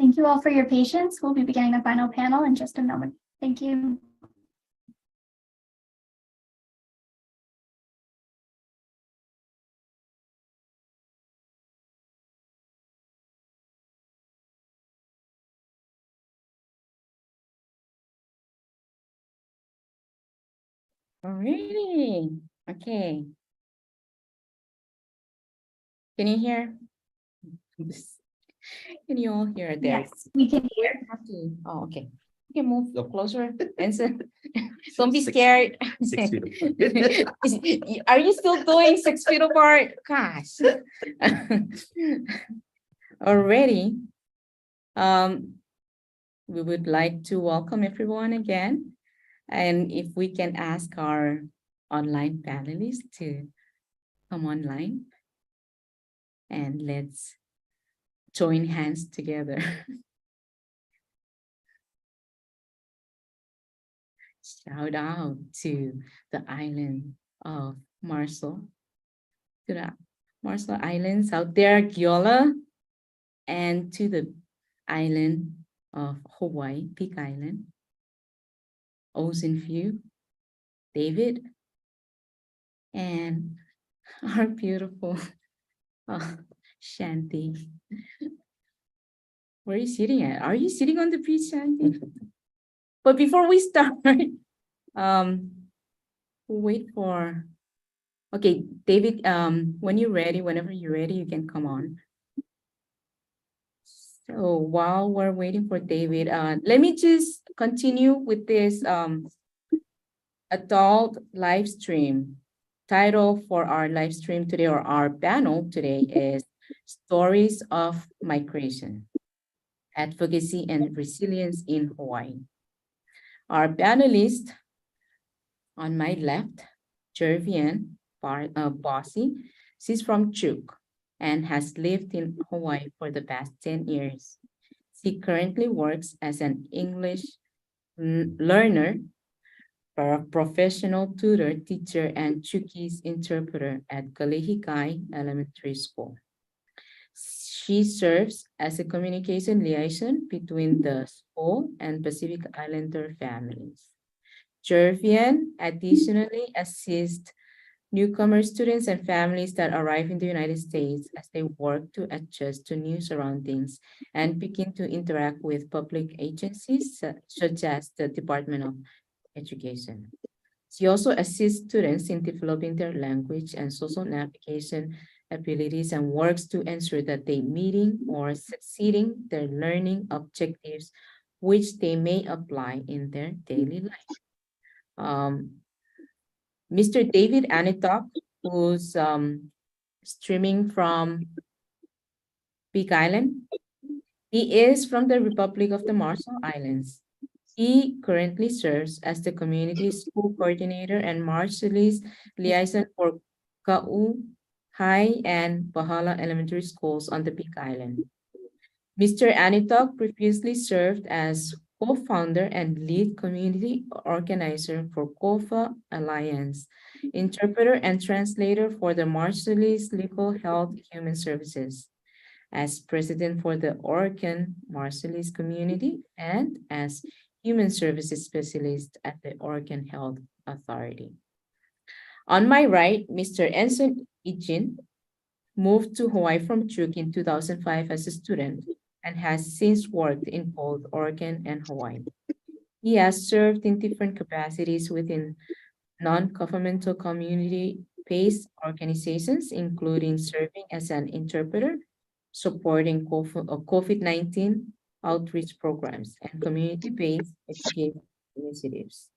Thank you all for your patience. We'll be beginning the final panel in just a moment. Thank you. Really? Okay. Can you hear? Can you all hear there? Yes, we can hear. Oh, okay. You can move closer. Enson. Don't be scared. 6 feet Are you still doing 6 feet apart? Gosh. Already. We would like to welcome everyone again. And if we can ask our online panelists to come online and let's join hands together. Shout out to the island of Marshall, to the Marshall Islands out there, Keola, and to the island of Hawaii, Peak Island, Ocean View, David, and our beautiful Shanty. Where are you sitting at? Are you sitting on the beach, Shanty? But before we start, we'll wait for, okay, David, when you're ready, whenever you're ready, you can come on. So while we're waiting for David, let me just continue with this adult live stream. Title for our live stream today, or our panel today, is Stories of Migration, Advocacy and Resilience in Hawaii. Our panelist on my left, Cherviann, Bossy. She's from Chuk and has lived in Hawaii for the past 10 years. She currently works as an English learner, a professional tutor, teacher, and Chuukese interpreter at Kalihikai Elementary School. She serves as a communication liaison between the school and Pacific Islander families. Cherviann additionally assists newcomer students and families that arrive in the United States as they work to adjust to new surroundings and begin to interact with public agencies such as the Department of Education. She also assists students in developing their language and social navigation abilities and works to ensure that they meeting or succeeding their learning objectives, which they may apply in their daily life. Mr. David Anitok, who's streaming from Big Island, he is from the Republic of the Marshall Islands. He currently serves as the community school coordinator and Marshallese liaison for Ka'u High and Bahala Elementary Schools on the Big Island. Mr. Anitok previously served as co-founder and lead community organizer for COFA Alliance, interpreter and translator for the Marshallese Legal Health Human Services, as president for the Oregon Marshallese community, and as human services specialist at the Oregon Health Authority. On my right, Mr. Enson Ichin moved to Hawaii from Chuk in 2005 as a student and has since worked in both Oregon and Hawaii. He has served in different capacities within non-governmental community-based organizations, including serving as an interpreter, supporting COVID-19 outreach programs, and community-based education initiatives.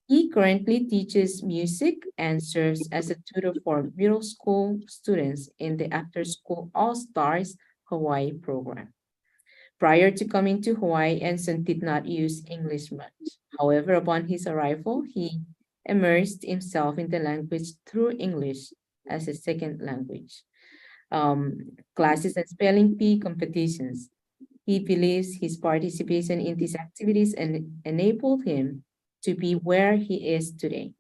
He currently teaches music and serves as a tutor for middle school students in the After School All-Stars Hawaii program. Prior to coming to Hawaii, Enson did not use English much. However, upon his arrival, he immersed himself in the language through English as a second language, classes and spelling bee competitions. He believes his participation in these activities enabled him to be where he is today,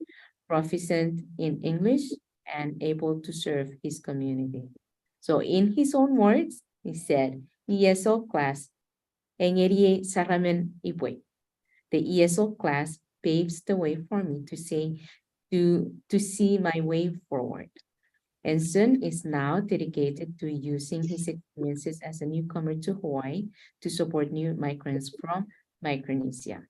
proficient in English and able to serve his community. So in his own words, he said, ESL class Engerie Laninbwij. The ESL class paves the way for me to see my way forward. Enson is now dedicated to using his experiences as a newcomer to Hawaii to support new migrants from Micronesia.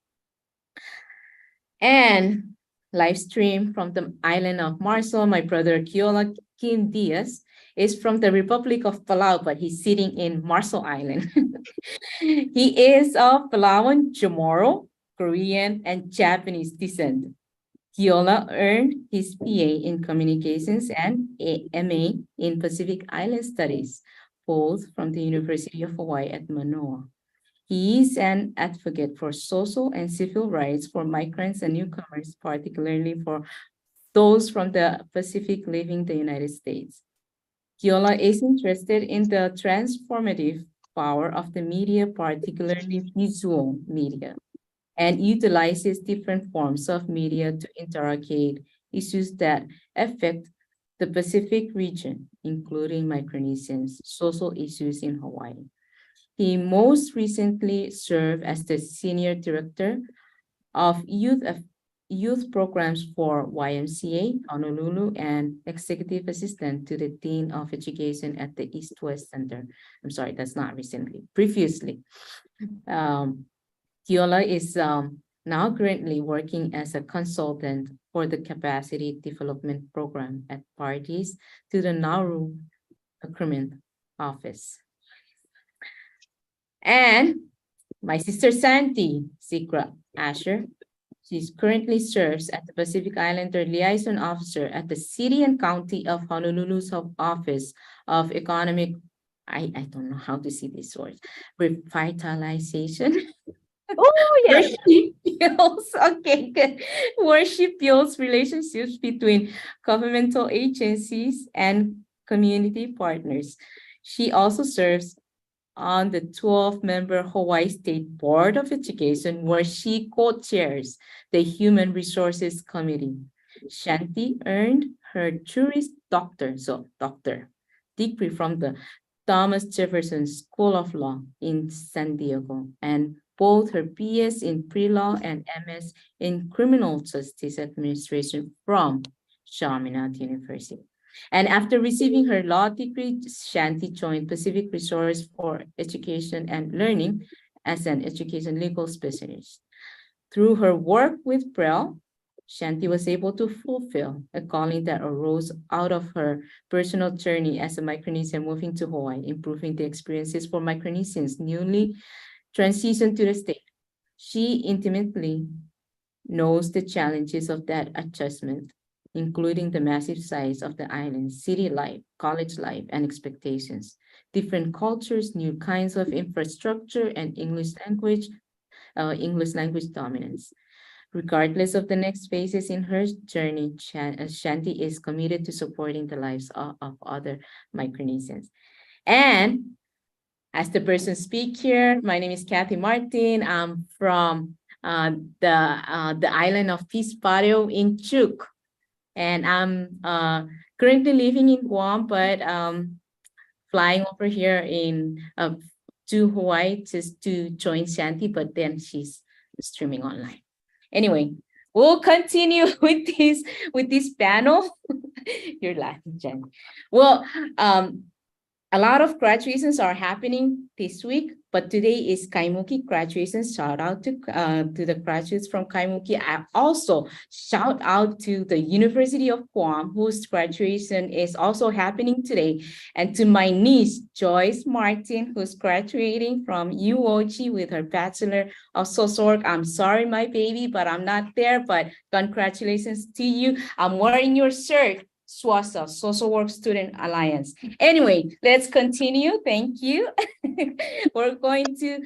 And live stream from the island of Marshall, my brother Keola Diaz is from the Republic of Palau, but he's sitting in Marshall Island. He is of Palauan, Chamorro, Korean, and Japanese descent. Keola earned his PA in Communications and a MA in Pacific Island Studies, both from the University of Hawaii at Manoa. He is an advocate for social and civil rights for migrants and newcomers, particularly for those from the Pacific leaving the United States. Keola is interested in the transformative power of the media, particularly visual media, and utilizes different forms of media to interrogate issues that affect the Pacific region, including Micronesians' social issues in Hawaii. He most recently served as the Senior Director of Youth Programs for YMCA Honolulu and Executive Assistant to the Dean of Education at the East-West Center. I'm sorry, that's not recently, previously. Keola is now currently working as a consultant for the Capacity Development Program at parties to the Nauru Procurement Office. And my sister Shanty, Sigrah Asher, she currently serves as the Pacific Islander Liaison Officer at the City and County of Honolulu's Office of Economic, I don't know how to see these words, revitalization. Oh, Where she builds, okay, good. Where she builds relationships between governmental agencies and community partners. She also serves on the 12-member Hawaii State Board of Education, where she co-chairs the Human Resources Committee. Shanty earned her Juris Doctor, degree from the Thomas Jefferson School of Law in San Diego, and both her BS in pre-law and MS in Criminal Justice Administration from Chaminade University. And after receiving her law degree, Shanty joined Pacific Resource for Education and Learning as an education legal specialist. Through her work with PREL, Shanty was able to fulfill a calling that arose out of her personal journey as a Micronesian moving to Hawaii, improving the experiences for Micronesians newly transitioned to the state. She intimately knows the challenges of that adjustment, including the massive size of the island, city life, college life, and expectations, different cultures, new kinds of infrastructure, and English language dominance. Regardless of the next phases in her journey, Shanty is committed to supporting the lives of other Micronesians. And as the person speak here, my name is Kathy Martin. I'm from the island of Peace Patio in Chuk. And I'm currently living in Guam, but flying over here to Hawaii just to join Shanty, but then she's streaming online. Anyway, we'll continue with this panel. You're laughing, Jen. Well, a lot of graduations are happening this week, but today is Kaimuki graduation. Shout out to the graduates from Kaimuki. I also shout out to the University of Guam, whose graduation is also happening today. And to my niece, Joyce Martin, who's graduating from UOG with her Bachelor of Social Work. I'm sorry, my baby, but I'm not there, but congratulations to you. I'm wearing your shirt. SWASA, Social Work Student Alliance. Anyway, let's continue. Thank you. We're going to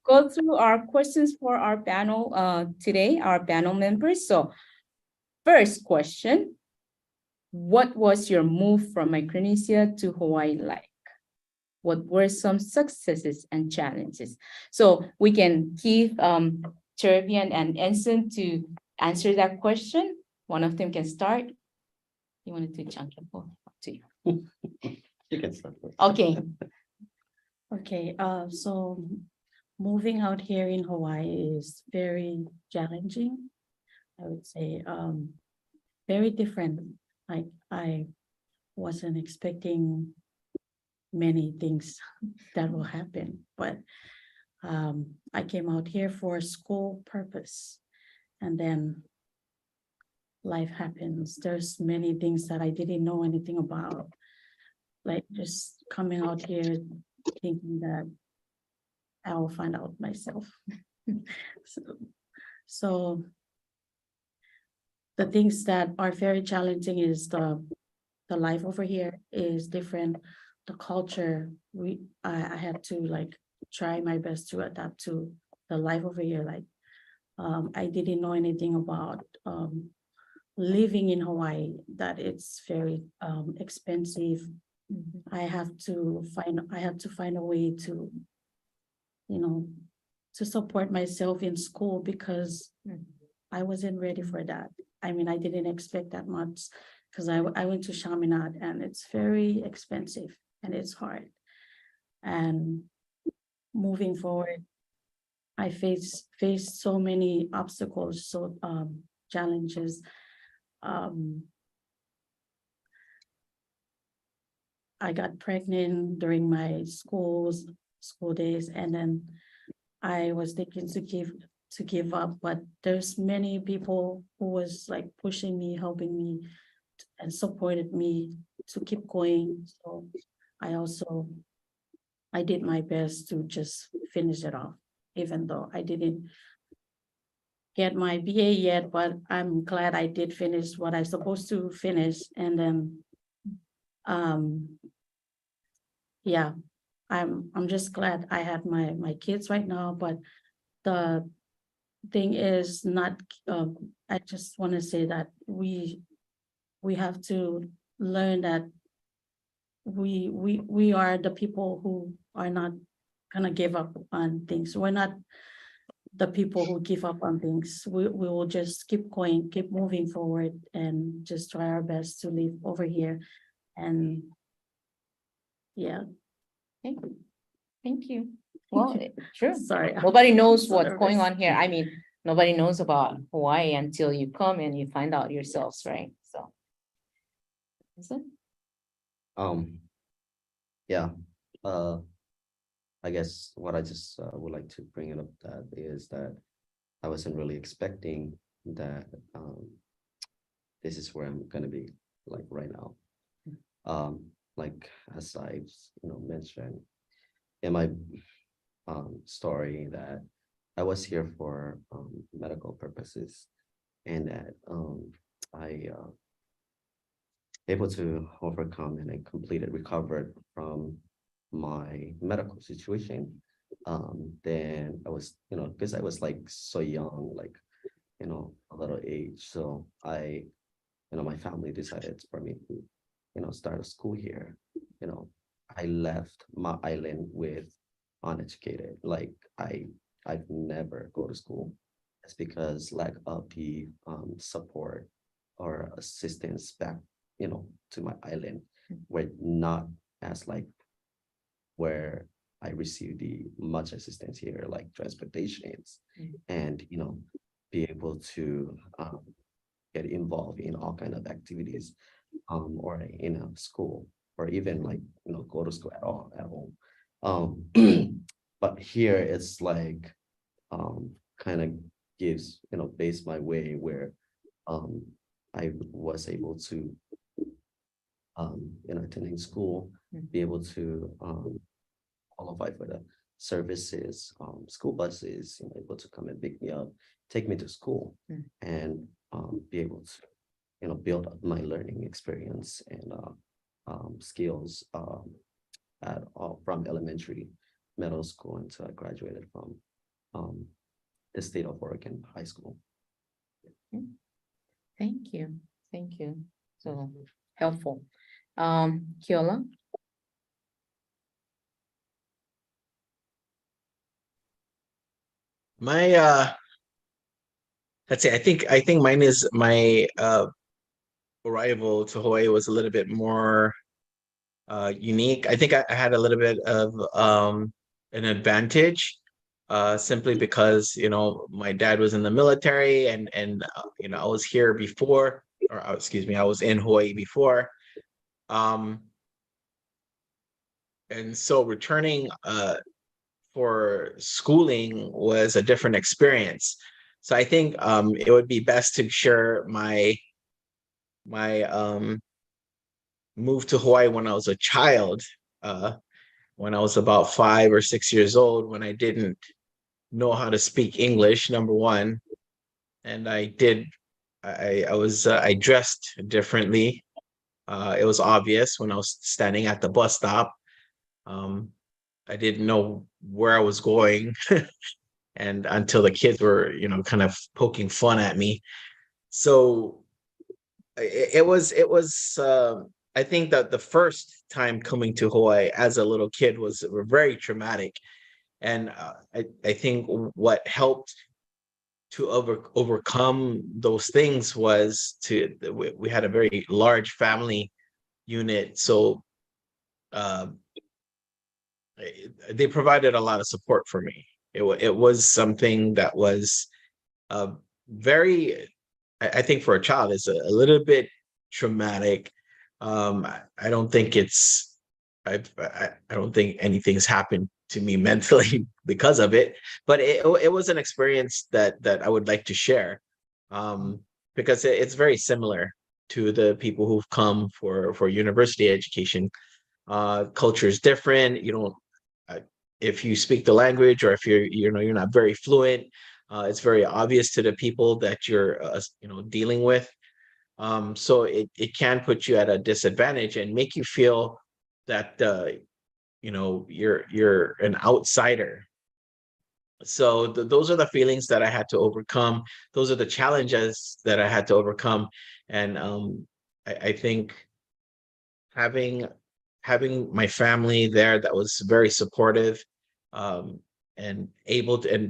go through our questions for our panel today, our panel members. So first question, what was your move from Micronesia to Hawaii like? What were some successes and challenges? So we can give Cherviann and Enson to answer that question. One of them can start. You wanted to chunk it up to you. You can start first. Okay. Okay, so moving out here in Hawaii is very challenging. I would say very different. Like I wasn't expecting many things that will happen, but I came out here for school purpose, and then life happens. There's many things that I didn't know anything about, like just coming out here thinking that I will find out myself. So the things that are very challenging is the life over here is different. The culture, I had to like try my best to adapt to the life over here. Like I didn't know anything about living in Hawaii, that it's very expensive. I had to find a way to, you know, to support myself in school because I wasn't ready for that. I mean, I didn't expect that much because I went to Chaminade and it's very expensive and it's hard. And moving forward, I faced so many obstacles, so challenges. I got pregnant during my school days, and then I was thinking to give up, but there's many people who was like pushing me, helping me, and supported me to keep going. So I did my best to just finish it off, even though I didn't get my BA yet, but I'm glad I did finish what I supposed to finish. And then yeah, I'm just glad I had my kids right now. But the thing is not, I just want to say that we have to learn that we are the people who are not gonna give up on things. We're not the people who give up on things. We will just keep going, keep moving forward, and just try our best to live over here. And yeah. Thank you. Thank you. Well, true. Sorry. Nobody knows so what's going nervous. on here. I mean, nobody knows about Hawaii until you come and you find out yourselves, right? So. Is it? Yeah, I guess what I just would like to bring it up that is that I wasn't really expecting that this is where I'm gonna be like right now. Like as I've mentioned in my story that I was here for medical purposes, and that I able to overcome and I completed recovered from my medical situation. Then I was, because I was like so young, like, a little age. So my family decided for me to, start a school here. I left my island with uneducated. Like I've never go to school. It's because lack of the support or assistance back, to my island, were not as like where I received the much assistance here, like transportations, and be able to get involved in all kind of activities, or in a school, or even like go to school at all at home. But here it's like kind of gives based my way where I was able to attending school, be able to qualify for the services, school buses, able to come and pick me up, take me to school, and be able to build up my learning experience and skills from elementary, middle school until I graduated from the state of Oregon high school. Thank you. Thank you. So helpful. Keola? My let's see, I think mine is my arrival to Hawaii was a little bit more unique. I think I had a little bit of an advantage simply because, my dad was in the military and I was here before, or excuse me, I was in Hawaii before. And so returning for schooling was a different experience. So I think it would be best to share my move to Hawaii when I was a child, when I was about 5 or 6 years old, when I didn't know how to speak English, number one. And I dressed differently. It was obvious when I was standing at the bus stop. I didn't know where I was going and until the kids were, kind of poking fun at me. So it was I think that the first time coming to Hawaii as a little kid was very traumatic. And I think what helped to overcome those things was we had a very large family unit. So they provided a lot of support for me. It was something that was very, I think for a child, is a little bit traumatic. I don't think I don't think anything's happened to me mentally because of it, but it was an experience that I would like to share, because it's very similar to the people who've come for university education. Culture is different. You don't, if you speak the language, or if you're not very fluent, it's very obvious to the people that you're dealing with. So it can put you at a disadvantage and make you feel that you're an outsider. So those are the feelings that I had to overcome. Those are the challenges that I had to overcome. And I think having my family there that was very supportive, and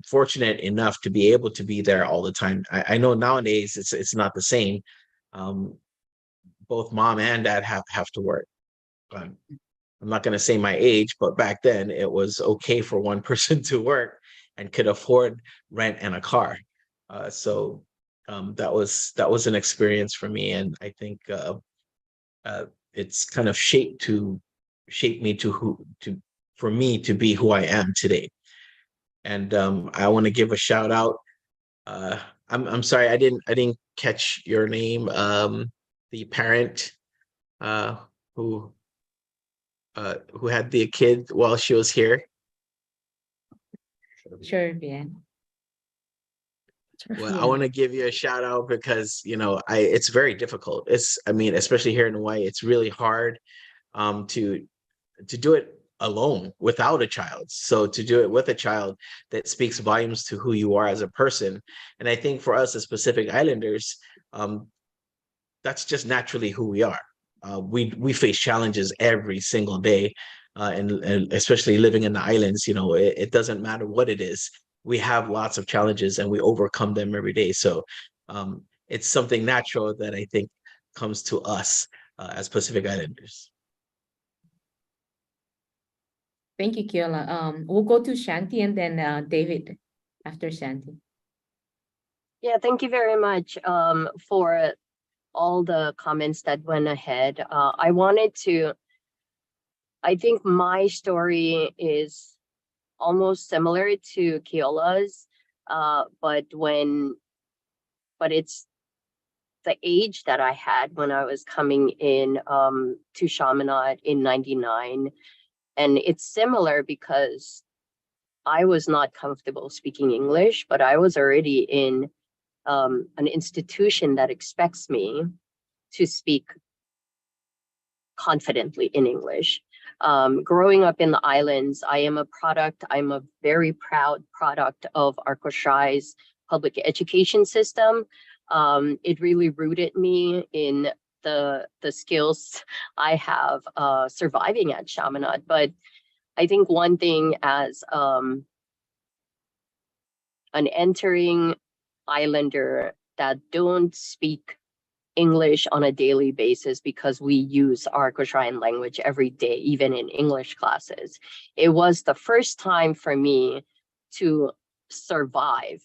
fortunate enough to be able to be there all the time. I know nowadays it's not the same. Both mom and dad have to work. I'm not going to say my age, but back then it was okay for one person to work and could afford rent and a car. So that was an experience for me, and I think it's kind of shaped me for me to be who I am today. And I want to give a shout out. I'm sorry, I didn't catch your name. The parent who had the kid while she was here. Cherviann. Well, I want to give you a shout out because it's very difficult. Especially here in Hawaii, it's really hard to do it alone without a child. So to do it with a child, that speaks volumes to who you are as a person. And I think for us as Pacific Islanders, that's just naturally who we are. We face challenges every single day, and especially living in the islands. It doesn't matter what it is. We have lots of challenges and we overcome them every day. So it's something natural that I think comes to us as Pacific Islanders. Thank you, Keola. We'll go to Shanty and then David after Shanty. Yeah, thank you very much for all the comments that went ahead. I think my story is almost similar to Keola's, but it's the age that I had when I was coming in to Chaminade in '99. And it's similar because I was not comfortable speaking English, but I was already in an institution that expects me to speak confidently in English. Growing up in the islands, I'm a very proud product of Arcoshai's public education system. It really rooted me in the skills I have surviving at Chaminade. But I think one thing as an entering islander that don't speak English on a daily basis, because we use our Arcoshaian language every day, even in English classes. It was the first time for me to survive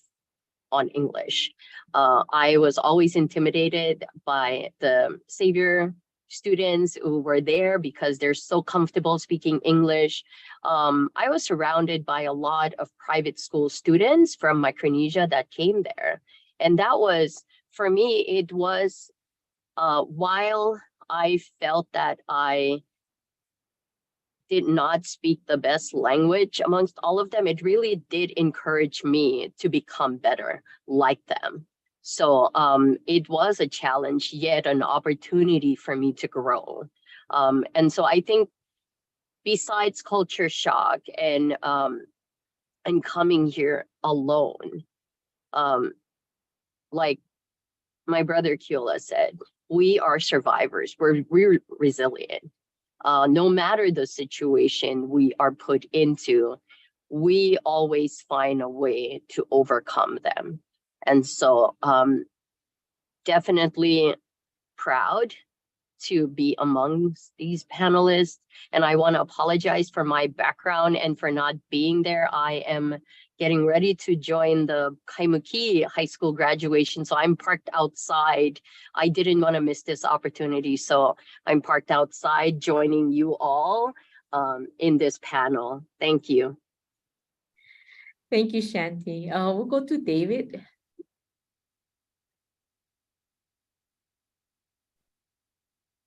on English. I was always intimidated by the Savior students who were there because they're so comfortable speaking English. I was surrounded by a lot of private school students from Micronesia that came there. And that was, for me, it was, while I felt that I did not speak the best language amongst all of them, it really did encourage me to become better like them. So it was a challenge, yet an opportunity for me to grow. And so I think besides culture shock and coming here alone, like my brother Keola said, we are survivors, we're resilient. No matter the situation we are put into, we always find a way to overcome them. And so definitely proud to be amongst these panelists. And I want to apologize for my background and for not being there. I am getting ready to join the Kaimuki high school graduation. So I'm parked outside. I didn't want to miss this opportunity. So I'm parked outside joining you all in this panel. Thank you. Thank you, Shanty. We'll go to David.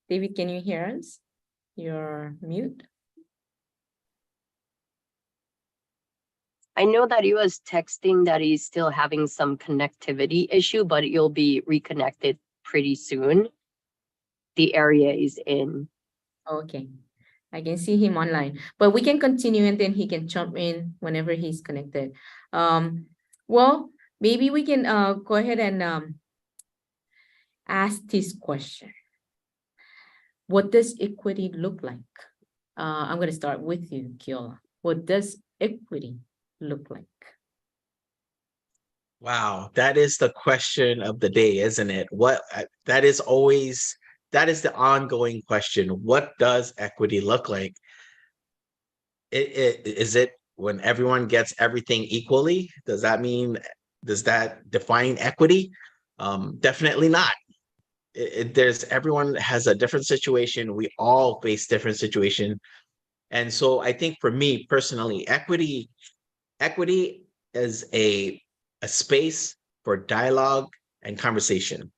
David, can you hear us? You're mute. I know that he was texting that he's still having some connectivity issue, but you'll be reconnected pretty soon. The area is in. Okay, I can see him online, but we can continue and then he can jump in whenever he's connected. Well, maybe we can go ahead and ask this question. What does equity look like? I'm going to start with you, Keola. What does equity look like? Wow, that is the question of the day, isn't it? That is the ongoing question. What does equity look like? Is it when everyone gets everything equally? Does that define equity? Definitely not. Everyone has a different situation. We all face different situation. And so I think for me personally, equity is a space for dialogue and conversation.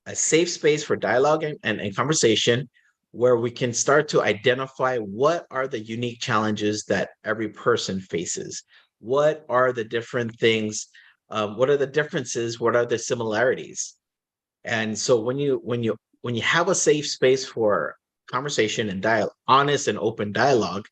A safe space for dialogue and conversation where we can start to identify what are the unique challenges that every person faces. What are the different things? What are the differences? What are the similarities? And so when you have a safe space for conversation and honest and open dialogue,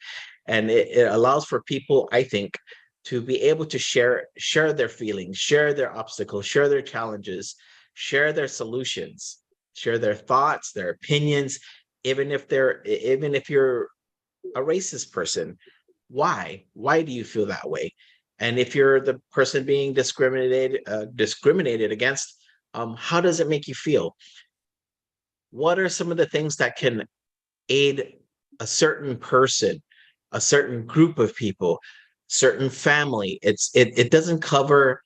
and it allows for people, I think, to be able to share their feelings, share their obstacles, share their challenges, share their solutions, share their thoughts, their opinions, even if you're a racist person. Why do you feel that way? And if you're the person being discriminated against, how does it make you feel? What are some of the things that can aid a certain person, a certain group of people, certain family? It doesn't cover,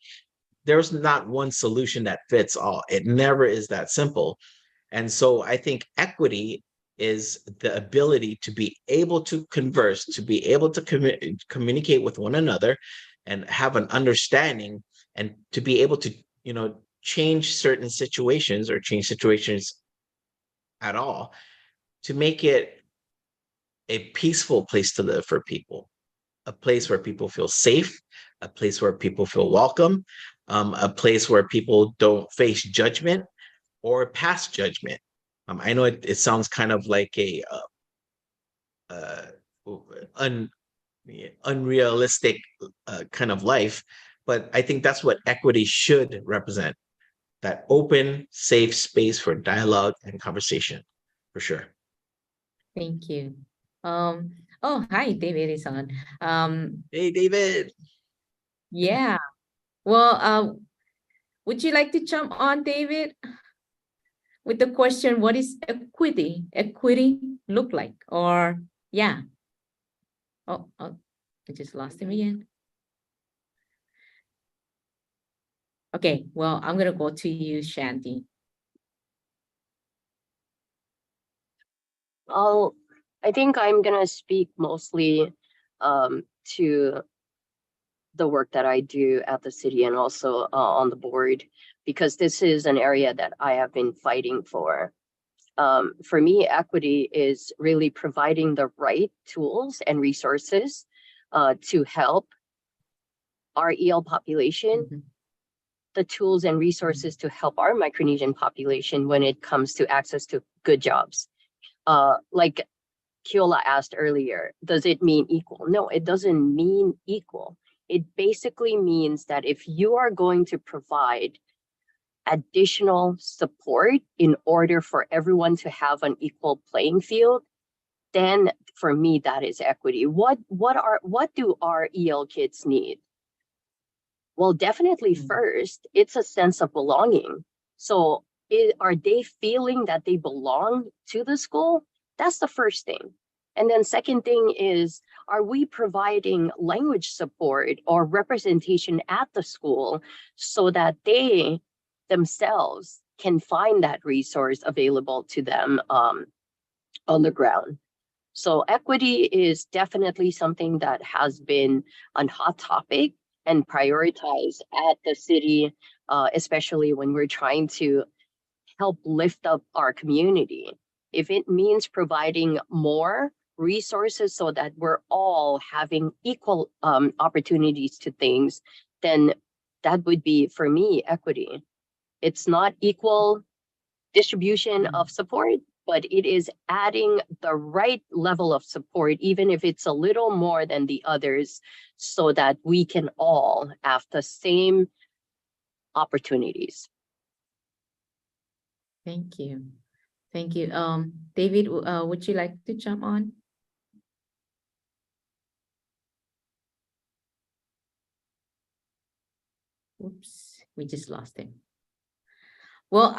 there's not one solution that fits all. It never is that simple. And so I think equity is the ability to be able to converse, to be able to communicate with one another and have an understanding, and to be able to, change certain situations or change situations at all, to make it a peaceful place to live for people, a place where people feel safe, a place where people feel welcome, a place where people don't face judgment or pass judgment. I know it sounds kind of like a unrealistic kind of life, but I think that's what equity should represent. That open, safe space for dialogue and conversation, for sure. Thank you. Oh, hi, David is on. Hey, David. Yeah. Well, would you like to jump on, David, with the question, what is equity look like? Or, yeah. Oh, I just lost him again. Okay, well, I'm gonna go to you, Shanty. I think I'm gonna speak mostly to the work that I do at the city and also on the board, because this is an area that I have been fighting for. For me, equity is really providing the right tools and resources to help our EL population, the tools and resources to help our Micronesian population when it comes to access to good jobs. Like Keola asked earlier, does it mean equal? No, it doesn't mean equal. It basically means that if you are going to provide additional support in order for everyone to have an equal playing field, then for me, that is equity. What do our EL kids need? Well, definitely first, it's a sense of belonging. So are they feeling that they belong to the school? That's the first thing. And then second thing is, are we providing language support or representation at the school so that they themselves can find that resource available to them on the ground? So equity is definitely something that has been a hot topic and prioritized at the city, especially when we're trying to help lift up our community. If it means providing more resources so that we're all having equal opportunities to things, then that would be, for me, equity. It's not equal distribution of support, but it is adding the right level of support, even if it's a little more than the others, so that we can all have the same opportunities. Thank you. Thank you. David, would you like to jump on? Oops, we just lost him. Well,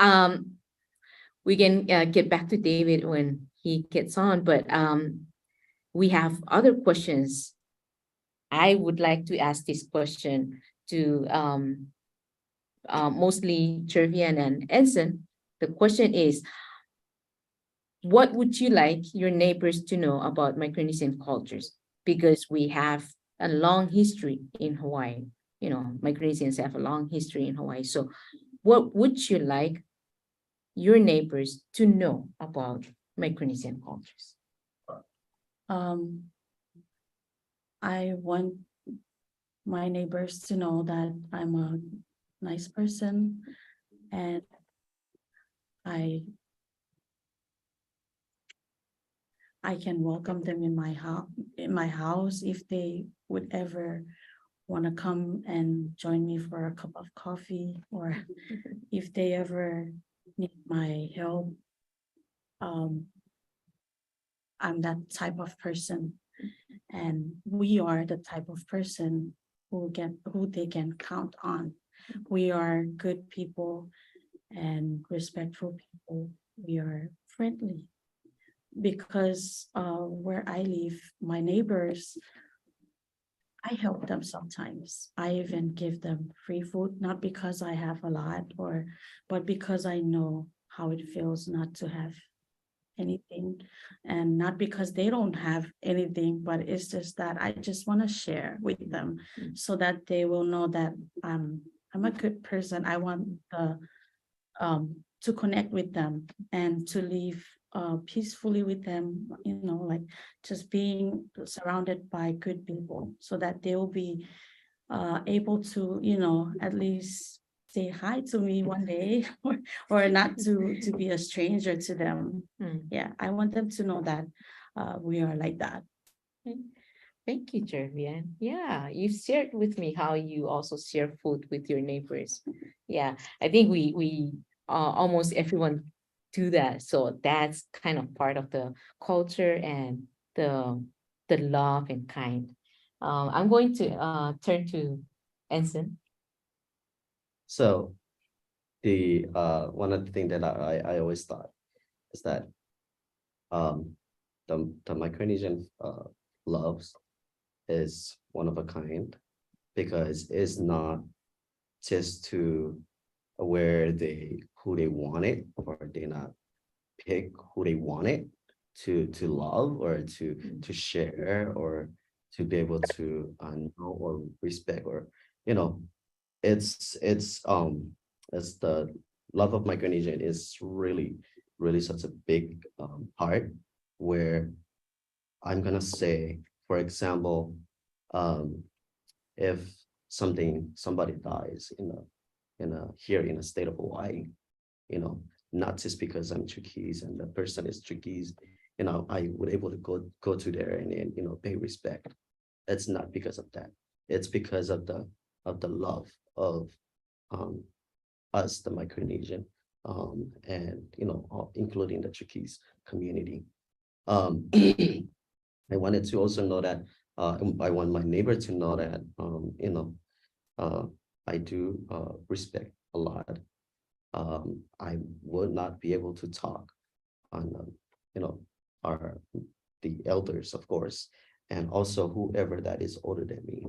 we can get back to David when he gets on, but we have other questions. I would like to ask this question to mostly Cherviann and Enson. The question is, what would you like your neighbors to know about Micronesian cultures? Because we have a long history in Hawaii. You know, Micronesians have a long history in Hawaii. So what would you like your neighbors to know about Micronesian cultures? I want my neighbors to know that I'm a nice person and I can welcome them in my house if they would ever want to come and join me for a cup of coffee, or if they ever need my help. I'm that type of person, and we are the type of person who they can count on. We are good people and respectful people. We are friendly because where I live, my neighbors, I help them sometimes. I even give them free food, not because I have a lot, but because I know how it feels not to have anything, and not because they don't have anything, but it's just that I just want to share with them so that they will know that I'm a good person. I want to connect with them and to live peacefully with them, you know, like just being surrounded by good people so that they will be able to, you know, at least say hi to me one day or not to be a stranger to them. Yeah, I want them to know that we are like that. Thank you, Cherviann. Yeah, you've shared with me how you also share food with your neighbors. Yeah, I think we almost everyone do that. So that's kind of part of the culture and the love and kind. I'm going to turn to Enson. So the one of the things that I always thought is that the Micronesian loves is one of a kind, because it's not just to where who they wanted, or they not pick who they wanted to love or to share, or to be able to know or respect, or it's the love of Micronesia is really such a big part, where I'm gonna say, for example, if somebody dies here in a state of Hawaii, not just because I'm Chuukese and the person is Chuukese, I would able to go to there and pay respect. It's not because of that. It's because of the love of us, the Micronesian, and including the Chuukese community. I wanted to also know that I want my neighbor to know that I do respect a lot. I would not be able to talk on the elders, of course, and also whoever that is older than me.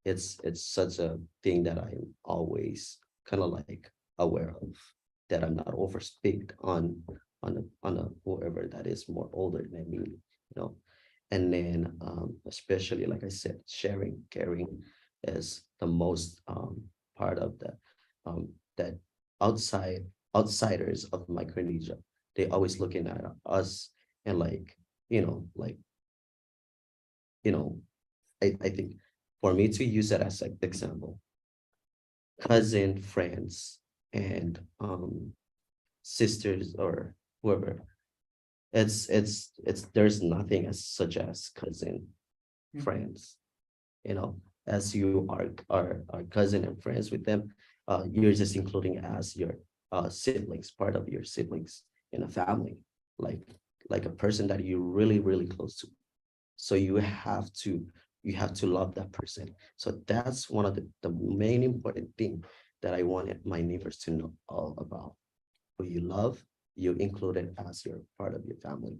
It's such a thing that I'm always kind of like aware of, that I'm not overspeak on whoever that is more older than me, And then especially, like I said, sharing, caring is the most part of the that outsiders of Micronesia. They always looking at us and I think for me to use that as an example, cousin, friends, and sisters or whoever, it's there's nothing as such as cousin, friends, as you are cousin and friends with them, you're just including as your siblings, part of your siblings in a family, like a person that you're really close to. So you have to love that person. So that's one of the main important thing that I wanted my neighbors to know all about. Who you love, you include it as your part of your family.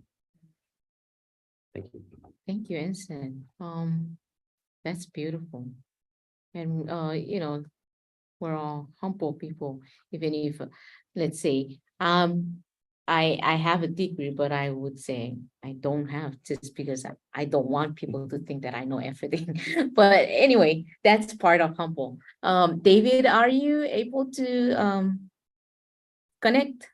Thank you. Thank you, Enson. That's beautiful. And we're all humble people, even if, let's say, I have a degree, but I would say I don't have, just because I don't want people to think that I know everything. But anyway, that's part of humble. David, are you able to connect?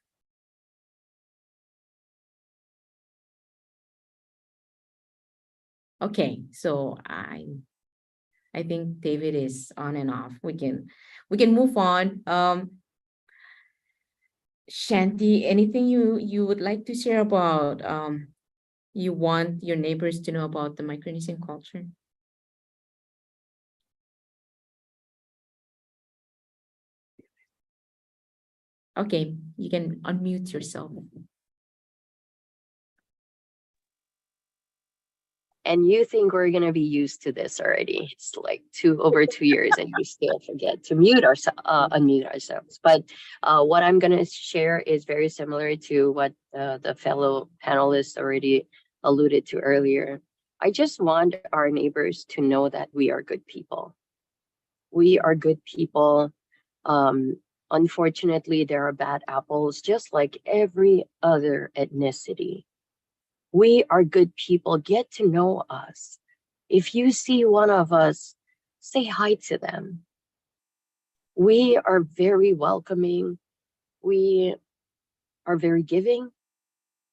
Okay, so I think David is on and off. We can move on. Shanty, anything you would like to share about you want your neighbors to know about the Micronesian culture? Okay, you can unmute yourself. And you think we're gonna be used to this already. It's like over 2 years and we still forget to unmute ourselves. But what I'm gonna share is very similar to what the fellow panelists already alluded to earlier. I just want our neighbors to know that we are good people. We are good people. Unfortunately, there are bad apples, just like every other ethnicity. We are good people. Get to know us. If you see one of us, say hi to them. We are very welcoming. We are very giving.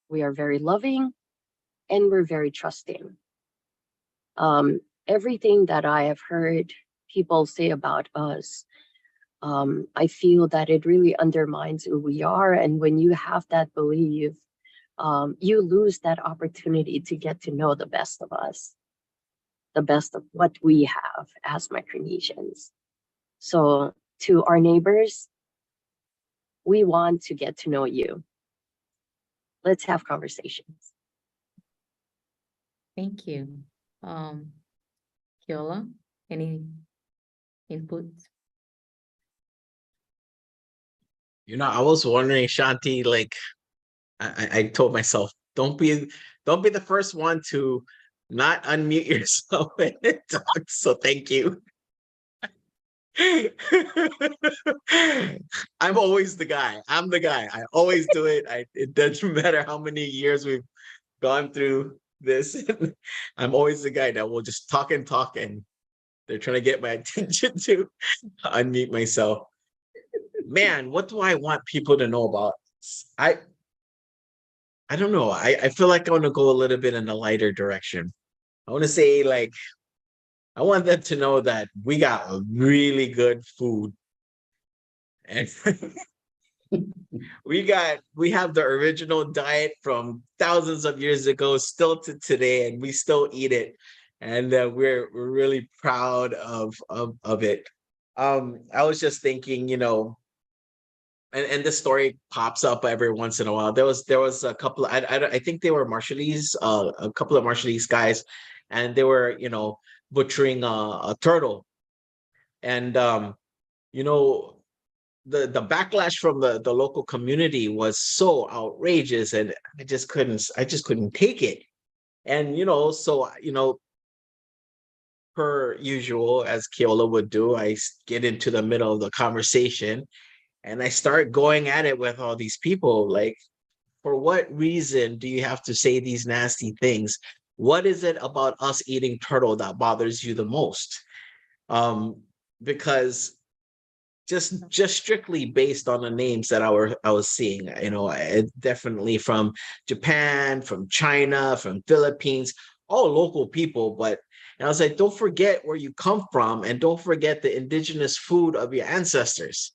We are very loving. And we're very trusting. Everything that I have heard people say about us, I feel that it really undermines who we are. And when you have that belief, you lose that opportunity to get to know the best of us, the best of what we have as Micronesians. So to our neighbors, we want to get to know you. Let's have conversations. Thank you. Keola, any input? I was wondering, Shanty, like I told myself, don't be the first one to not unmute yourself and talk. So thank you. I'm always the guy. I'm the guy. I always do it. It doesn't matter how many years we've gone through this. I'm always the guy that will just talk and talk, and they're trying to get my attention to unmute myself. Man, what do I want people to know about? I don't know. I feel like I want to go a little bit in a lighter direction. I want to say, like, I want them to know that we got really good food. And we have the original diet from thousands of years ago still to today, and we still eat it. And we're really proud of it. I was just thinking, you know, and this story pops up every once in a while. There was a couple of, I think they were Marshallese, a couple of Marshallese guys, and they were, you know, butchering a turtle. And you know, the backlash from the local community was so outrageous, and I just couldn't take it. And you know, so you know, per usual, as Keola would do, I get into the middle of the conversation and I start going at it with all these people. Like, for what reason do you have to say these nasty things? What is it about us eating turtle that bothers you the most? Because just strictly based on the names that I was seeing, you know, definitely from Japan, from China, from Philippines, all local people. But and I was like, don't forget where you come from, and don't forget the indigenous food of your ancestors.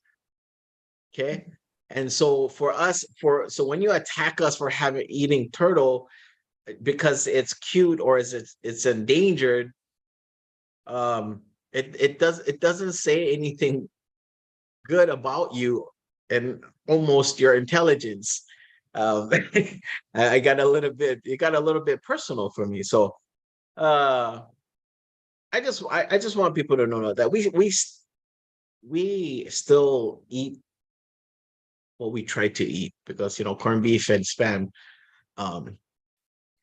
Okay. And so so when you attack us for eating turtle because it's cute or it's endangered, it doesn't say anything good about you and almost your intelligence. It got a little bit personal for me. So I just want people to know that we still eat what we try to eat, because you know, corned beef and spam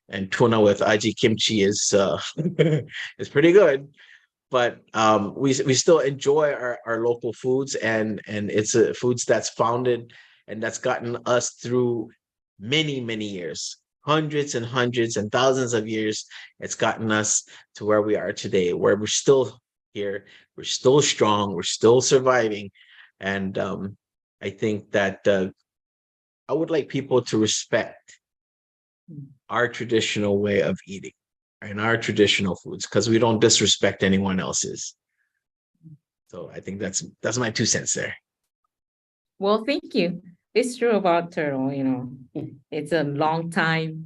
and tuna with aji kimchi is is pretty good. But we still enjoy our local foods, and it's foods that's founded and that's gotten us through many years, hundreds and hundreds and thousands of years. It's gotten us to where we are today, where we're still here, we're still strong, we're still surviving. And I think that I would like people to respect our traditional way of eating and our traditional foods, because we don't disrespect anyone else's. So I think that's my 2 cents there. Well, thank you. It's true about turtle, you know, it's a long time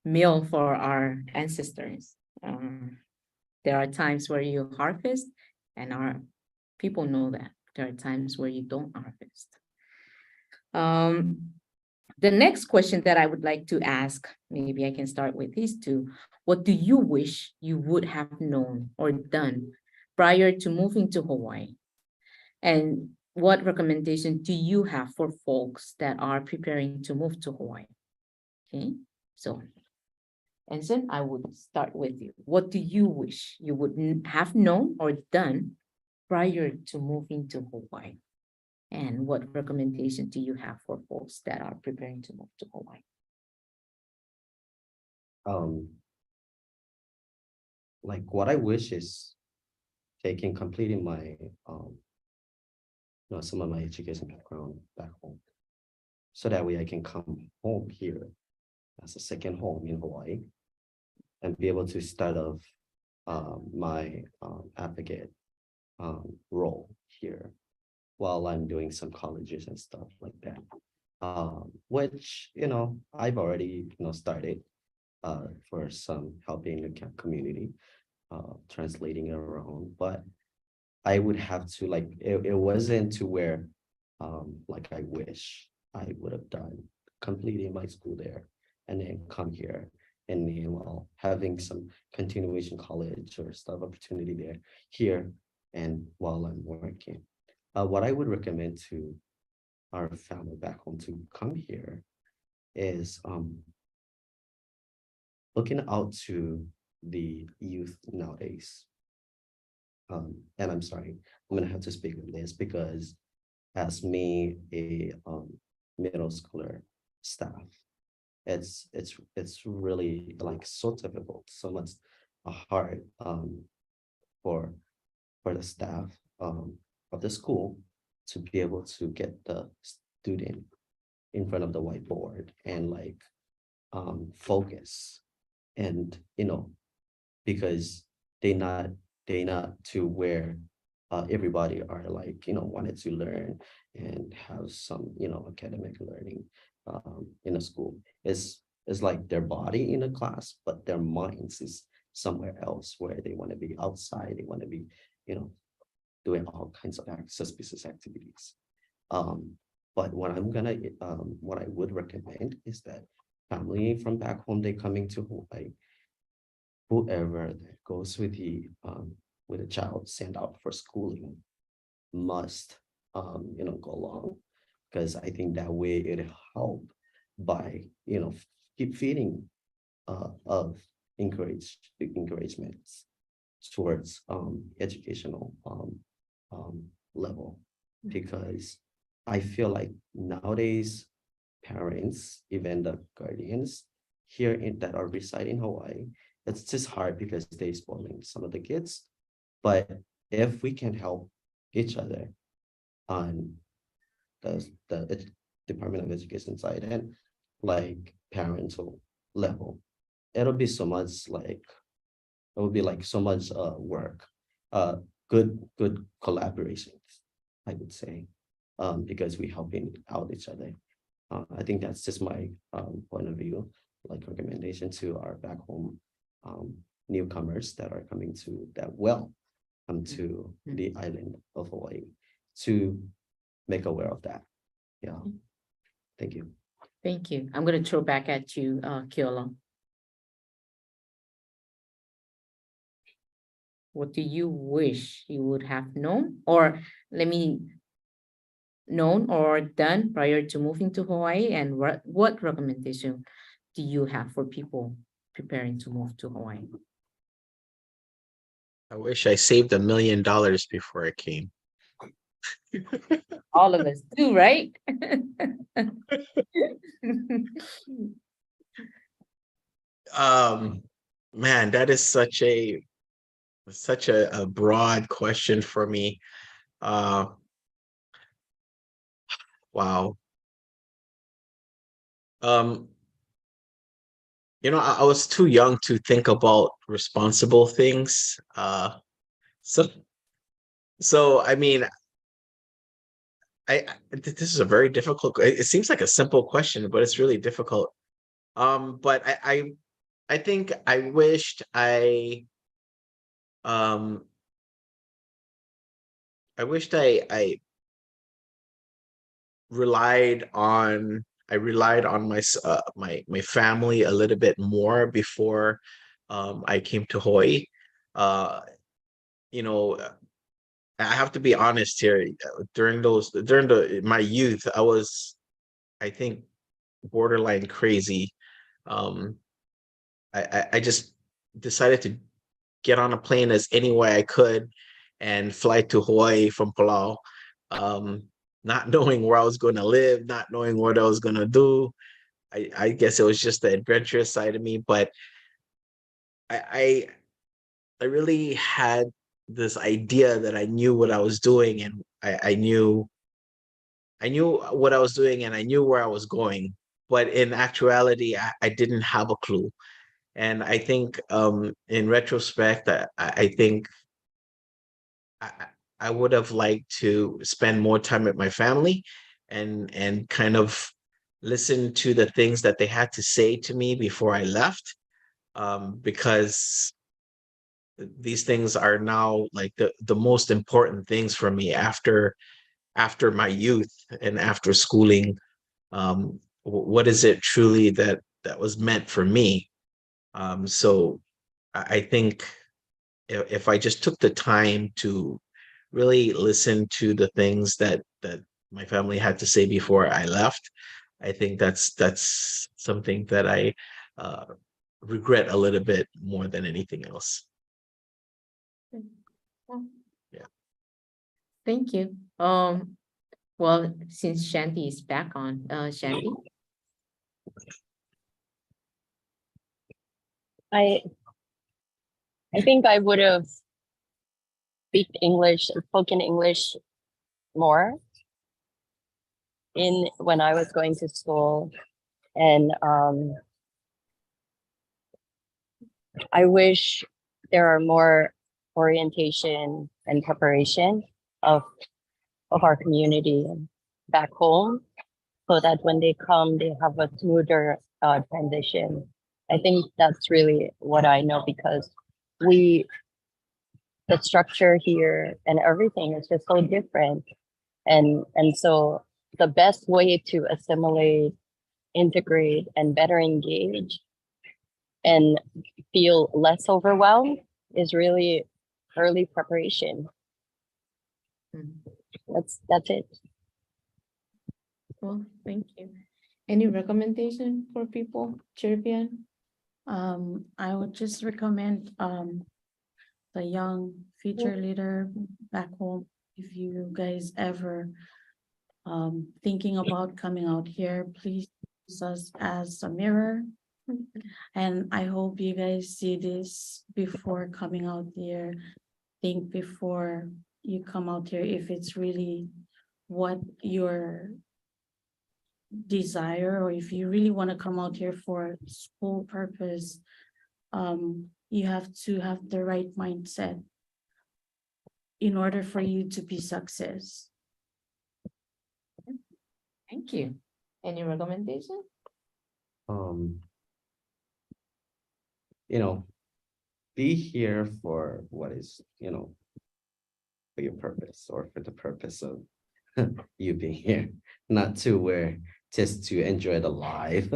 meal for our ancestors. There are times where you harvest, and our people know that. There are times where you don't harvest. The next question that I would like to ask, maybe I can start with these two. What do you wish you would have known or done prior to moving to Hawaii? And what recommendation do you have for folks that are preparing to move to Hawaii? Okay, so Enson, I would start with you. What do you wish you would have known or done prior to moving to Hawaii? And what recommendation do you have for folks that are preparing to move to Hawaii? Like what I wish is completing my some of my education background back home, so that way I can come home here as a second home in Hawaii and be able to start off my advocate role here while I'm doing some colleges and stuff like that, which, you know, I've already, you know, started for some helping the community, translating it around, but I would have to, like, it wasn't to where like I wish I would have done completing my school there and then come here and, you know, having some continuation college or stuff opportunity there here and while I'm working. What I would recommend to our family back home to come here is looking out to the youth nowadays. and I'm sorry, I'm gonna have to speak on this because as me, a middle schooler staff, it's really like so difficult, so much hard for the staff of the school to be able to get the student in front of the whiteboard and like focus, and because they not to where everybody are like wanted to learn and have some academic learning in a school. It's like their body in a class, but their minds is somewhere else where they want to be outside. They want to be doing all kinds of suspicious activities. But what I would recommend is that family from back home, they coming to Hawaii, whoever that goes with a child sent out for schooling must go along, because I think that way it help by keep feeding of encouragements towards educational level, because I feel like nowadays parents, even the guardians here that are residing in Hawaii, it's just hard because they're spoiling some of the kids. But if we can help each other on the Department of Education side and like parental level, it'll be so much like it will be like so much work, good collaborations, I would say, because we helping out each other. I think that's just my point of view, like recommendation to our back home newcomers that are coming to to the island of Hawaii, to make aware of that. Yeah. Thank you. Thank you. I'm going to throw back at you, Keola. What do you wish you would have known, or known or done prior to moving to Hawaii, and what recommendation do you have for people preparing to move to Hawaii? I wish I saved $1 million before I came. All of us do, right? Man, that is such a broad question for me. Wow. I was too young to think about responsible things. So I mean, this is a very difficult. It seems like a simple question, but it's really difficult. But I think I wished I relied on my family a little bit more before I came to Hawaii. I have to be honest here. During my youth, I was, I think, borderline crazy. I just decided to get on a plane as any way I could and fly to Hawaii from Palau, not knowing where I was going to live, not knowing what I was going to do. I guess it was just the adventurous side of me, but I really had this idea that I knew what I was doing, and I knew what I was doing, and I knew where I was going. But in actuality, I didn't have a clue. And I think in retrospect, I think I would have liked to spend more time with my family and kind of listen to the things that they had to say to me before I left, because these things are now like the most important things for me after my youth and after schooling. What is it truly that was meant for me? So I think if I just took the time to really listen to the things that my family had to say before I left, I think that's something that I regret a little bit more than anything else. Well, Thank you. Well, since Shanty is back on, Shanty. I think I would have spoken English more when I was going to school. And I wish there are more orientation and preparation of our community back home, so that when they come, they have a smoother transition. I think that's really what I know, because the structure here and everything is just so different. And so the best way to assimilate, integrate, and better engage and feel less overwhelmed is really early preparation. That's it. Well, thank you. Any recommendation for people, Cherviann? I would just recommend the young future leader back home. If you guys ever thinking about coming out here, please use us as a mirror. And I hope you guys see this before coming out there. Think before you come out here if it's really what your desire, or if you really want to come out here for school purpose. You have to have the right mindset in order for you to be success. Thank you. Any recommendation? Be here for what is, for your purpose, or for the purpose of you being here, not to where just to enjoy the life.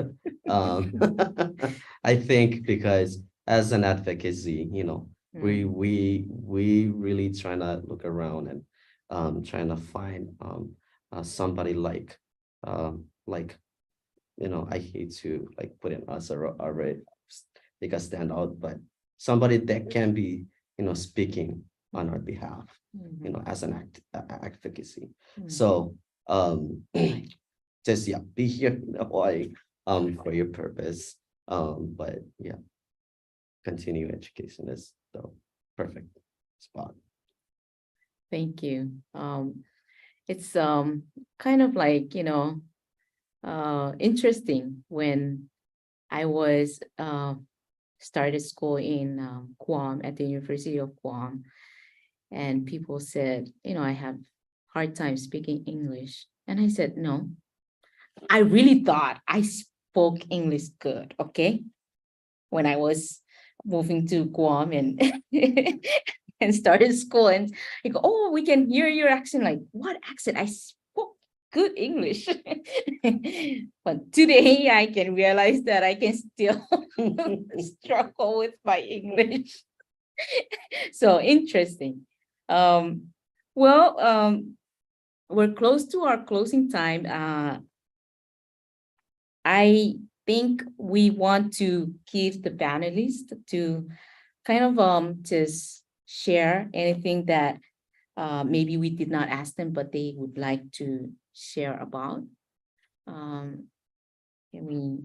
I think because as an advocacy, we really trying to look around and trying to find somebody like I hate to put in us already make us stand out, but somebody that can be speaking on our behalf, as an advocacy. So just be here in Hawaii for your purpose. But yeah, continue education is the perfect spot. Thank you. It's kind of like, interesting when I was started school in Guam, at the University of Guam, and people said, I have hard time speaking English. And I said, no, I really thought I spoke English good, okay? When I was moving to Guam and and started school, and I go, oh, we can hear your accent. Like, what accent? I spoke good English. But today I can realize that I can still struggle with my English. So interesting. We're close to our closing time. I think we want to give the panelists to kind of just share anything that maybe we did not ask them, but they would like to share about. Can we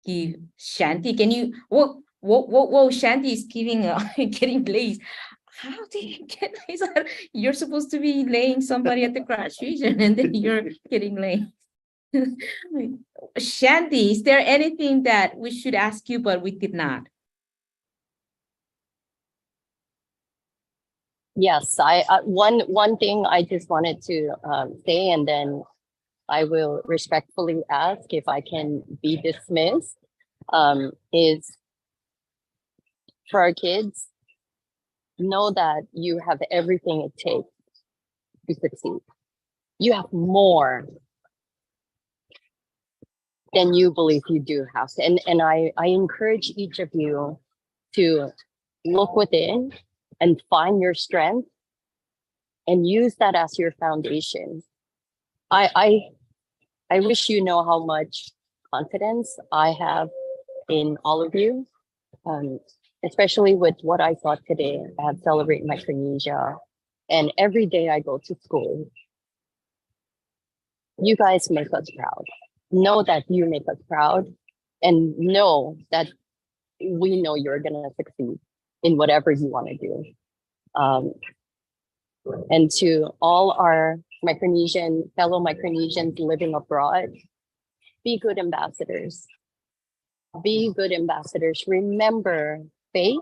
give Shanty? Can you? Whoa! Shanty is giving getting lazy. How did you get lazy? You're supposed to be laying somebody at the graduation, and then you're getting lazy. Shanty, is there anything that we should ask you but we did not? Yes, one thing I just wanted to say, and then I will respectfully ask if I can be dismissed, is for our kids, know that you have everything it takes to succeed. You have more than you believe you do have. And I encourage each of you to look within and find your strength and use that as your foundation. I wish you know how much confidence I have in all of you, especially with what I thought today. I have Celebrate Micronesia, And every day I go to school, you guys make us proud. Know that you make us proud, and know that we know you're gonna succeed in whatever you want to do. And to all our fellow Micronesians living abroad, be good ambassadors. Be good ambassadors. Remember faith,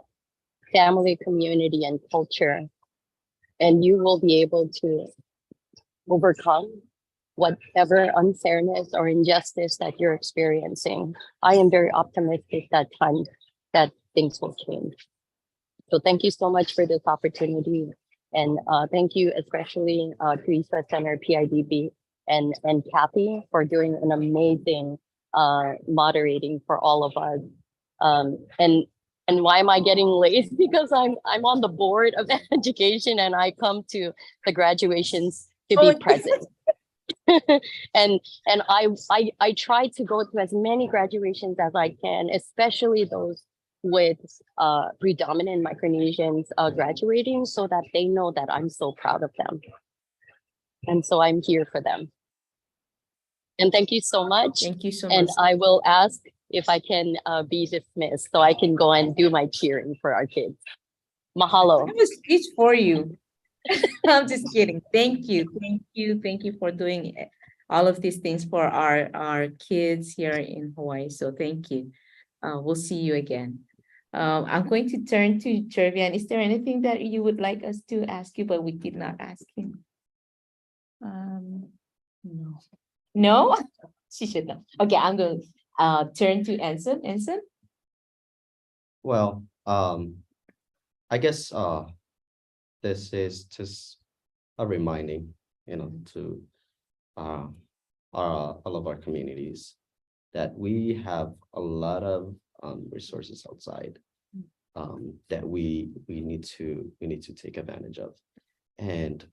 family, community, and culture, and you will be able to overcome whatever unfairness or injustice that you're experiencing. I am very optimistic that things will change. So thank you so much for this opportunity. And thank you especially Teresa Center, PIDB, and Kathy for doing an amazing moderating for all of us. And why am I getting late? Because I'm on the board of education and I come to the graduations to be present. and I try to go to as many graduations as I can, especially those with predominant Micronesians graduating, so that they know that I'm so proud of them. And so I'm here for them. And thank you so much. Thank you so And much. I will ask if I can be dismissed so I can go and do my cheering for our kids. Mahalo. I have a speech for you. I'm just kidding. Thank you. Thank you for doing all of these things for our kids here in Hawaii. So thank you. We'll see you again. I'm going to turn to Cherviann. Is there anything that you would like us to ask you, but we did not ask him? No. No? She should know. Okay, I'm going to turn to Enson. Enson? Well, I guess this is just a reminding, to all of our communities that we have a lot of resources outside that we need to take advantage of, and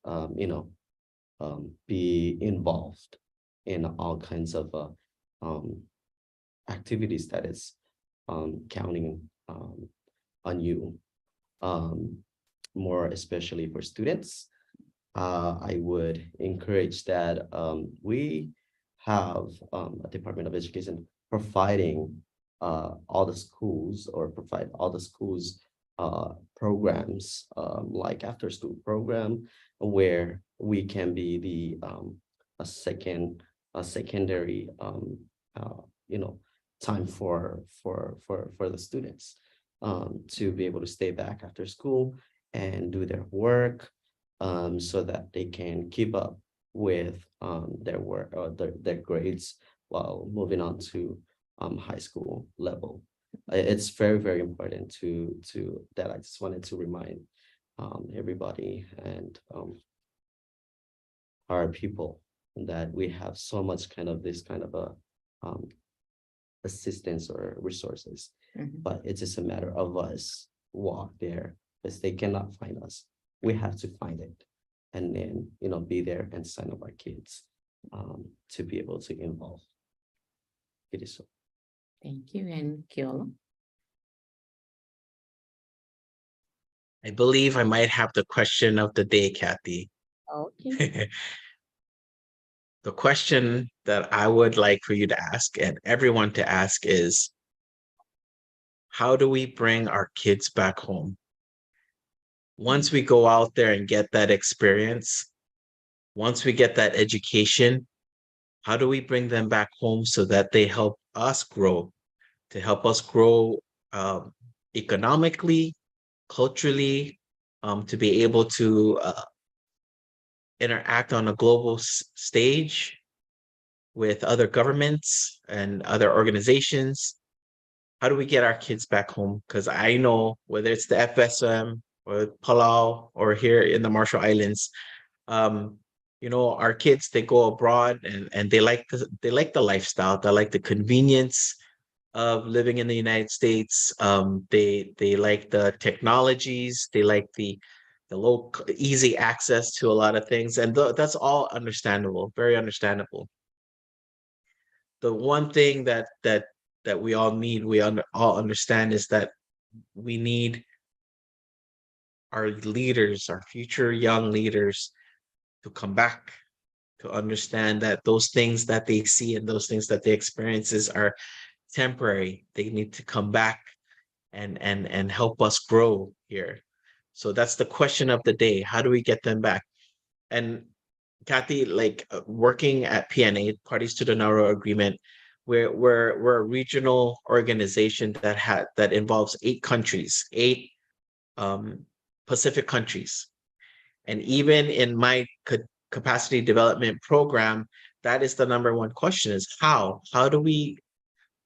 be involved in all kinds of activities that is counting on you, more especially for students. I would encourage that we have a Department of Education providing all the schools, or provide all the schools programs, like after school program, where we can be a secondary time for the students to be able to stay back after school and do their work, so that they can keep up with their work or their grades while moving on to high school level. It's very, very important to that. I just wanted to remind everybody and our people that we have so much this kind of a assistance or resources, but it's just a matter of us walk there, because they cannot find us. We have to find it, and then be there and sign up our kids to be able to involve. It is so. Thank you. And Keola? I believe I might have the question of the day, Kathy. Okay. The question that I would like for you to ask and everyone to ask is, how do we bring our kids back home? Once we go out there and get that experience, once we get that education, how do we bring them back home so that they help us grow, to help us grow economically, culturally, to be able to interact on a global stage with other governments and other organizations? How do we get our kids back home? Because I know whether it's the FSM or Palau or here in the Marshall Islands, our kids, they go abroad and they like the lifestyle, they like the convenience of living in the United States. They like the technologies, they like the low, easy access to a lot of things, and that's all understandable, very understandable. The one thing that we all need, all understand, is that we need our leaders, our future young leaders, to come back, to understand that those things that they see and those things that they experiences are temporary. They need to come back and help us grow here. So that's the question of the day. How do we get them back? And Kathy, like working at PNA, Parties to the Nauru Agreement, we're a regional organization that involves 8 countries, 8 Pacific countries. And even in my capacity development program, that is the number one question: is how do we,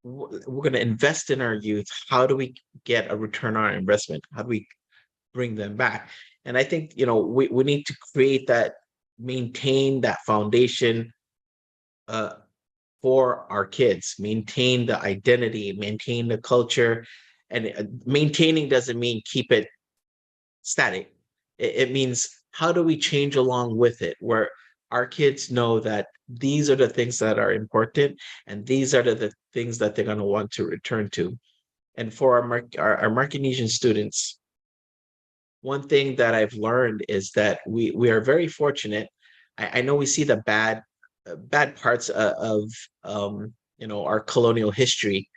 we're going to invest in our youth. How do we get a return on our investment? How do we bring them back? And I think, we need to create that, maintain that foundation for our kids, maintain the identity, maintain the culture. And maintaining doesn't mean keep it static. It means, how do we change along with it, where our kids know that these are the things that are important and these are the things that they're going to want to return to. And for our Micronesian students, one thing that I've learned is that we are very fortunate. I know we see the bad parts of our colonial history,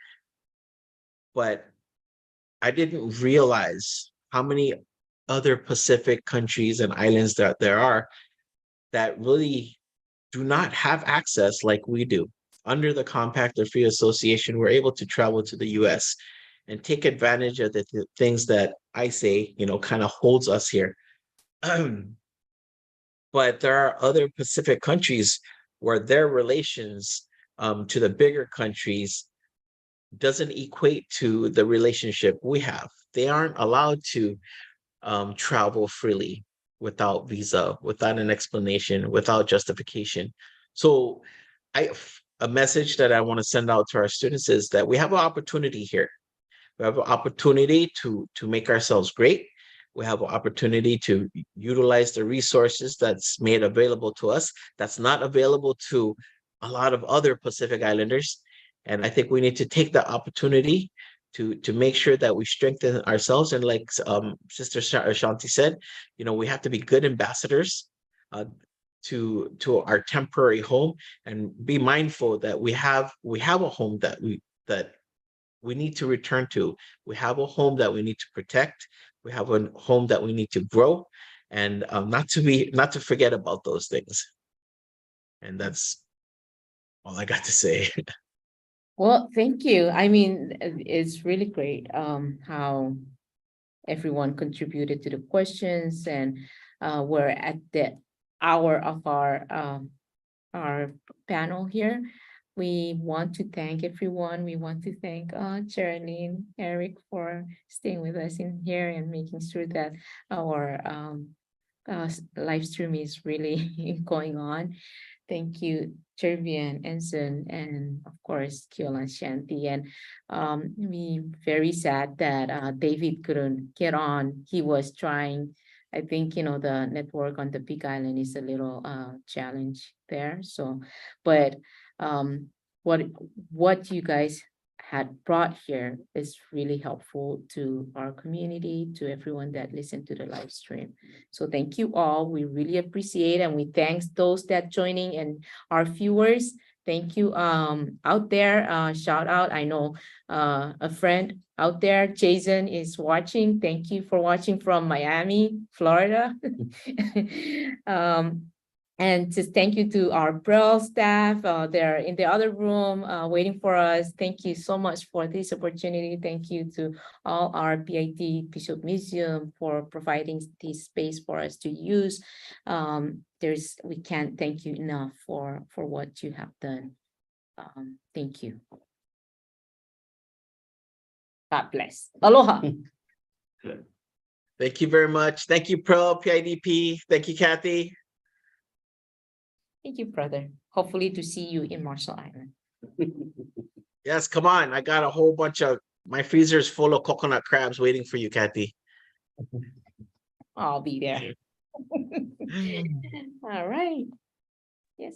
but I didn't realize how many other Pacific countries and islands that there are that really do not have access like we do. Under the Compact of Free Association, we're able to travel to the US and take advantage of the things that I say, kind of holds us here. But there are other Pacific countries where their relations to the bigger countries doesn't equate to the relationship we have. They aren't allowed to travel freely without visa, without an explanation, without justification. So a message that I want to send out to our students is that we have an opportunity here. We have an opportunity to make ourselves great. We have an opportunity to utilize the resources that's made available to us, that's not available to a lot of other Pacific Islanders. And I think we need to take the opportunity to make sure that we strengthen ourselves. And like Sister Shanty said, we have to be good ambassadors to our temporary home, and be mindful that we have a home that we need to return to. We have a home that we need to protect. We have a home that we need to grow, and not to forget about those things. And that's all I got to say. Well, thank you. I mean, it's really great how everyone contributed to the questions, and we're at the hour of our panel here. We want to thank everyone. We want to thank Cherviann, Eric, for staying with us in here and making sure that our live stream is really going on. Thank you, Cherviann, Enson, and of course, Keola and Shanty. And we very sad that David couldn't get on. He was trying. I think, the network on the Big Island is a little challenge there. So, but what you guys had brought here is really helpful to our community, to everyone that listened to the live stream. So thank you all. We really appreciate, and we thank those that joining and our viewers. Thank you out there. Shout out. I know a friend out there, Jason, is watching. Thank you for watching from Miami, Florida. And just thank you to our Braille staff. They're in the other room waiting for us. Thank you so much for this opportunity. Thank you to all our PIT Bishop Museum for providing this space for us to use. We can't thank you enough for what you have done. Thank you. God bless. Aloha. Thank you very much. Thank you, PIDP. Thank you, Kathy. Thank you, brother. Hopefully to see you in Marshall Island. Yes, come on. I got a whole bunch of, my freezer is full of coconut crabs waiting for you, Kathy. I'll be there. All right. Yes.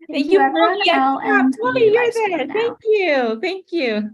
Thank you, everyone. I'll end the You're live stream there. now. Thank you. Thank you.